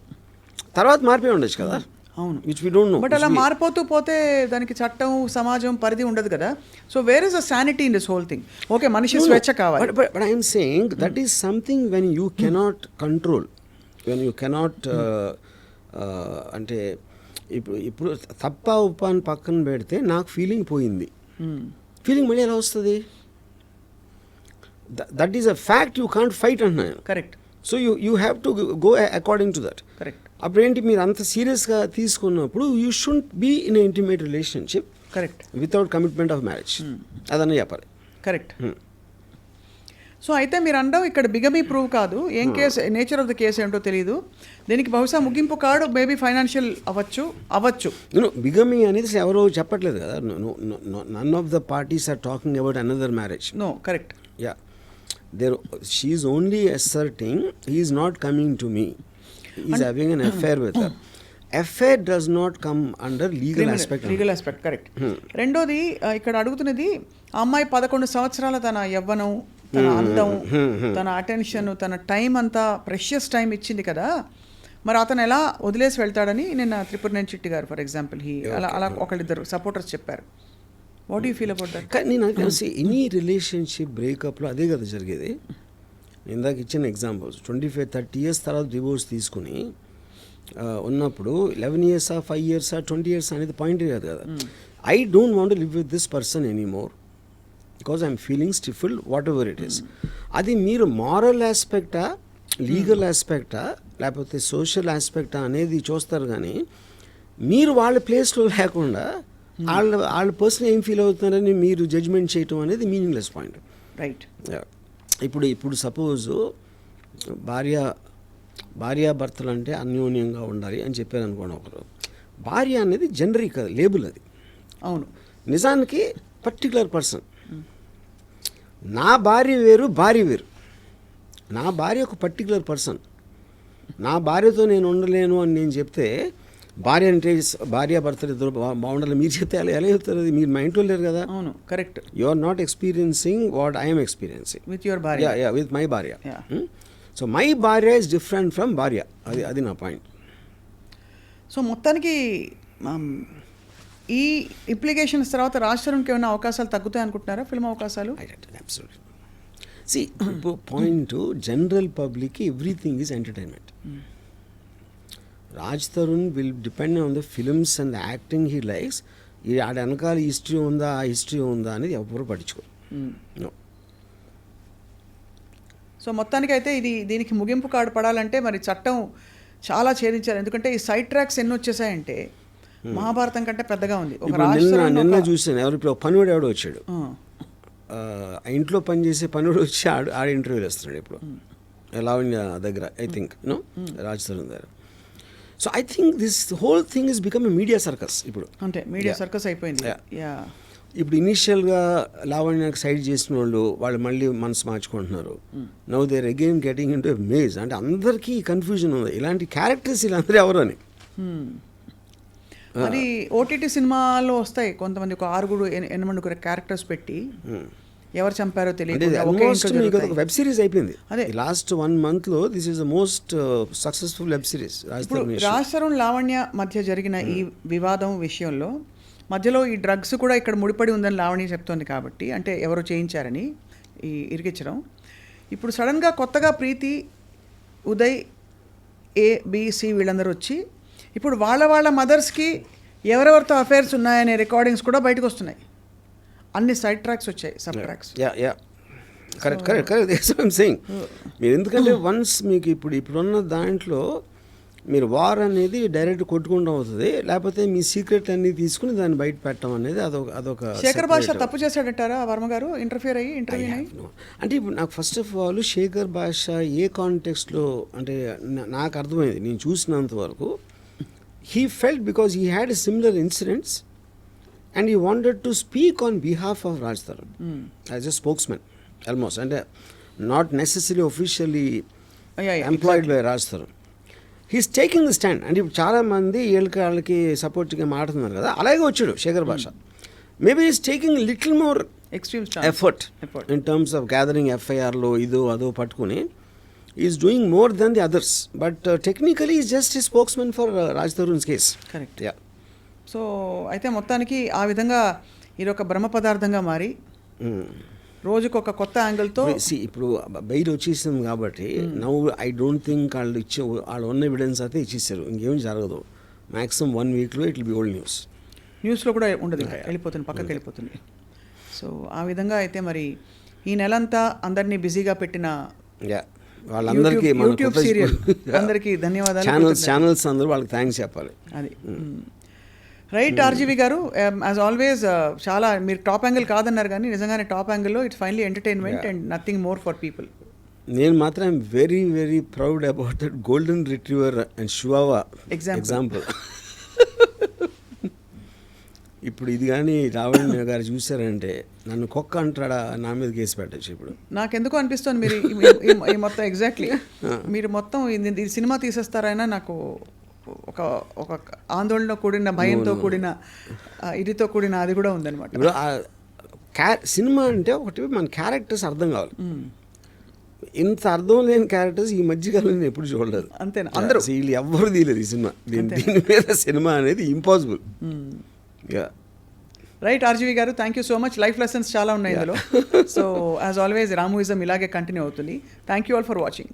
తర్వాత మారిపోయి ఉండొచ్చు కదా. అవును, which we don't know. But అలా మారిపోతూ పోతే దానికి చట్టం, సమాజం పరిధి ఉండదు కదా. So where is a sanity in this whole thing? Okay, మనిషి స్వేచ్ఛ కావాలి, but I'm saying that is something when you cannot control, when you cannot అంటే ఇప్పుడు తప్ప ఉపాన్ని పక్కన పెడితే నాకు ఫీలింగ్ పోయింది, ఫీలింగ్ మళ్ళీ ఎలా వస్తుంది? That is a fact, you can't fight అంటున్నాను. Correct. So you have to go according to that. Correct. అప్పుడు ఏంటి, మీరు అంత సీరియస్గా తీసుకున్నప్పుడు you should be in intimate relationship. Correct. Without commitment of marriage అదన్నీ చెప్పాలి. కరెక్ట్. సో అయితే మీరు అనడం ఇక్కడ బిగమీ ప్రూవ్ కాదు, ఏం case, nature of the case ఏంటో తెలియదు, దీనికి బహుశా ముగింపు కాడు మేబీ ఫైనాన్షియల్ అవ్వచ్చు. బిగమీ అనేది ఎవరో చెప్పట్లేదు కదా, none of the parties are talking about another marriage. No, correct. Yeah, she is only asserting he is not coming to me, he is having an affair with her. Affair does not come under legal aspect. Correct. రెండోది ఇక్కడ అడుగుతున్నది, ఆ అమ్మాయి 11 సంవత్సరాల తన యవ్వనం, తన అందం, తన అటెన్షన్, తన టైం అంతా ప్రెషియస్ టైం ఇచ్చింది కదా, మరి అతను ఎలా వదిలేసి వెళ్తాడని నిన్న త్రిపురనేని చిట్టి గారు ఫర్ ఎగ్జాంపుల్ అలా ఒకళ్ళిద్దరు సపోర్టర్స్ చెప్పారు. What you feel about that? కానీ నాకు తెలిసి ఎనీ రిలేషన్షిప్ బ్రేకప్లో అదే కదా జరిగేది. ఇందాక ఇచ్చిన ఎగ్జాంపుల్స్ 25-30 years తర్వాత డివోర్స్ తీసుకుని ఉన్నప్పుడు 11 years 5 years 20 years అనేది పాయింట్ కాదు కదా. I don't want to live with this person anymore because I'm feeling stifled whatever it is. అది మీరు మారల్ ఆస్పెక్టా, లీగల్ ఆస్పెక్టా, లేకపోతే సోషల్ ఆస్పెక్టా అనేది చూస్తారు. కానీ మీరు వాళ్ళ ప్లేస్లో లేకుండా వాళ్ళ పర్సన్ ఏం ఫీల్ అవుతున్నారని మీరు జడ్జ్మెంట్ చేయటం అనేది మీనింగ్లెస్ పాయింట్. రైట్. ఇప్పుడు సపోజు భార్యాభర్తలు అంటే అన్యోన్యంగా ఉండాలి అని చెప్పారు అనుకోండి ఒకరు. భార్య అనేది జనరిక్ లేబుల్, అది అవును. నిజానికి పర్టికులర్ పర్సన్. నా భార్య వేరు, భార్య వేరు. నా భార్య ఒక పర్టికులర్ పర్సన్. నా భార్యతో నేను ఉండలేను అని నేను చెప్తే, భార్య అంటే భార్యాభర్తలు ఇద్దరు బాగుండాలి మీరు చెప్తే ఎలా చెప్తారు? అది మీరు మా ఇంట్లో లేరు కదా. అవును, correct. You are not experiencing what I'm experiencing with your భార్య. యా, విత్ మై భార్య. సో మై భార్య ఇస్ డిఫరెంట్ ఫ్రమ్ భార్య. అది నా పాయింట్. సో మొత్తానికి ఈ ఇంప్లికేషన్స్ తర్వాత రాష్ట్రానికి ఏమైనా అవకాశాలు తగ్గుతాయి అనుకుంటున్నారా, ఫిల్మ్ అవకాశాలు? అబ్సల్యూట్లీ. సి, ఇప్పుడు పాయింట్ జనరల్ పబ్లిక్కి everything is entertainment. Raj Tarun will depend on the films and the acting he likes. ఆడ వెనకాల హిస్టరీ ఉందా, ఆ హిస్టరీ ఉందా అనేది ఎవరు పట్టించుకోరు. సో మొత్తానికైతే దీనికి ముగింపు కార్డు పడాలంటే మరి చట్టం చాలా ఛేదించారు. ఎందుకంటే ఈ సైడ్ ట్రాక్స్ ఎన్ని వచ్చేసాయంటే మహాభారతం కంటే పెద్దగా ఉంది. నిన్న చూసాను, ఇప్పుడు పనివాడు ఎవడో వచ్చాడు, ఆ ఇంట్లో పనిచేసే పనివాడు వచ్చి ఆడ ఇంటర్వ్యూలు వేస్తున్నాడు ఇప్పుడు లావణ్య దగ్గర, ఐ థింక్ రాజ్ తరుణ్ దగ్గర. So I think this whole thing is become a media circus. ఇప్పుడు అంటే మీడియా సర్కస్ అయిపోయింది. ఇప్పుడు ఇనీషియల్గా లావణ్యకి సైడ్ చేసిన వాళ్ళు మళ్ళీ మనసు మార్చుకుంటున్నారు. Now there again getting into a maze. అంటే అందరికీ కన్ఫ్యూజన్ ఉంది, ఇలాంటి క్యారెక్టర్స్ వీళ్ళందరూ ఎవరు అని. మరి ఓటీటీ సినిమాలో వస్తాయి కొంతమంది, ఒక 6-8 క్యారెక్టర్స్ పెట్టి ఎవరు చంపారో తెలియదు. వెబ్ సిరీస్ అయిపోయింది అదే లాస్ట్ 1 month లో. This is the most successful web series. Raj Tarun Lavanya మధ్య జరిగిన ఈ వివాదం విషయంలో మధ్యలో ఈ డ్రగ్స్ కూడా ఇక్కడ ముడిపడి ఉందని లావణ్య చెప్తోంది కాబట్టి, అంటే ఎవరో చేయించారని ఈ ఇరికించడం. ఇప్పుడు సడన్గా కొత్తగా ప్రీతి, ఉదయ్, ABC వీళ్ళందరూ వచ్చి ఇప్పుడు వాళ్ళ మదర్స్కి ఎవరెవరితో అఫైర్స్ ఉన్నాయనే రికార్డింగ్స్ కూడా బయటకు వస్తున్నాయి. అన్ని సైడ్ ట్రాక్స్ వచ్చాయి, సబ్ ట్రాక్స్. Correct saying. మీరు ఎందుకంటే వన్స్ మీకు ఇప్పుడున్న దాంట్లో మీరు వార్ అనేది డైరెక్ట్ కొట్టుకుంటూ అవుతుంది, లేకపోతే మీ సీక్రెట్ అన్ని తీసుకుని దాన్ని బయట పెట్టడం అనేది అదొక. శేఖర్ భాష తప్పు చేశాడంటారా వర్మ గారు ఇంటర్వ్యూ అయ్యి? అంటే ఇప్పుడు నాకు ఫస్ట్ ఆఫ్ ఆల్ శేఖర్ భాష ఏ కాంటెక్స్ట్లో అంటే నాకు అర్థమైంది, నేను చూసినంత వరకు he felt because he had a similar incidents and he wanted to speak on behalf of Raj Tharun as a spokesman almost, and not necessarily officially employed by Raj Tharun. He's taking the stand. And ఇప్పుడు చాలా మంది వాళ్ళకి సపోర్ట్గా మాట్లాడుతున్నారు కదా, అలాగే వచ్చాడు Shekhar Basha. Maybe is taking little more extreme effort in terms of gathering ఎఫ్ఐఆర్లో ఇదో అదో పట్టుకుని is doing more than the others, but technically is just a spokesmen for Raj Tarun's case. Correct. So అయితే మొత్తానికి ఆ విధంగా ఇది ఒక బ్రహ్మ పదార్థంగా మారి రోజుకు ఒక కొత్త యాంగిల్తో ఇప్పుడు బయట వచ్చేసింది కాబట్టి నౌ ఐ డోంట్ థింక్ వాళ్ళు ఉన్న ఎవిడెన్స్ అయితే ఇచ్చేసారు, ఇంకేం జరగదు. మ్యాక్సిమం 1 weekలో ఇట్ విల్ బి ఓల్డ్ న్యూస్లో కూడా ఉండదు, వెళ్ళిపోతుంది, పక్కకి వెళ్ళిపోతుంది. సో ఆ విధంగా అయితే మరి ఈ నెలంతా అందరినీ బిజీగా పెట్టిన వాళ్ళందరికీ యూట్యూబ్ సీరియల్ అందరికీ ధన్యవాదాలు. ఛానల్స్ అందరూ వాళ్ళకి థ్యాంక్స్ చెప్పాలి. అది రైట్ ఆర్జీవి గారు, యాజ్ ఆల్వేస్ చాలా మీరు టాప్ యాంగిల్ కాదన్నారు కానీ నిజంగానే టాప్ యాంగిల్లో it's finally entertainment and nothing more for people. నేను మాత్రం very very proud about that golden retriever and chihuahua example. ఇప్పుడు ఇది కానీ రావణ్ గారు చూసారంటే నన్ను కుక్క అంటాడా, నా మీద కేసు పెట్టచ్చు. ఇప్పుడు నాకెందుకో అనిపిస్తుంది మీరు ఈ మొత్తం ఎగ్జాక్ట్లీ మీరు మొత్తం ఇది సినిమా తీసేస్తారైనా నాకు ఒక ఒక ఆందోళనతో కూడిన భయంతో కూడిన ఇదితో కూడిన అది కూడా ఉందన్నమాట. ఇప్పుడు సినిమా అంటే ఒకటి మన క్యారెక్టర్స్ అర్థం కావాలి. ఇంత అర్థం లేని క్యారెక్టర్స్ ఈ మధ్యకాలం నేను ఎప్పుడు చూడలేదు. అంతేనా? అందరూ వీళ్ళు ఎవ్వరు తీయలేదు ఈ సినిమా. దీని మీద సినిమా అనేది ఇంపాసిబుల్. రైట్ ఆర్జీవి గారు, thank you so much. Life lessons చాలా ఉన్నాయి ఇందులో. సో యాజ్ ఆల్వేస్ రామూయిజం ఇలాగే కంటిన్యూ అవుతుంది. Thank you all for watching.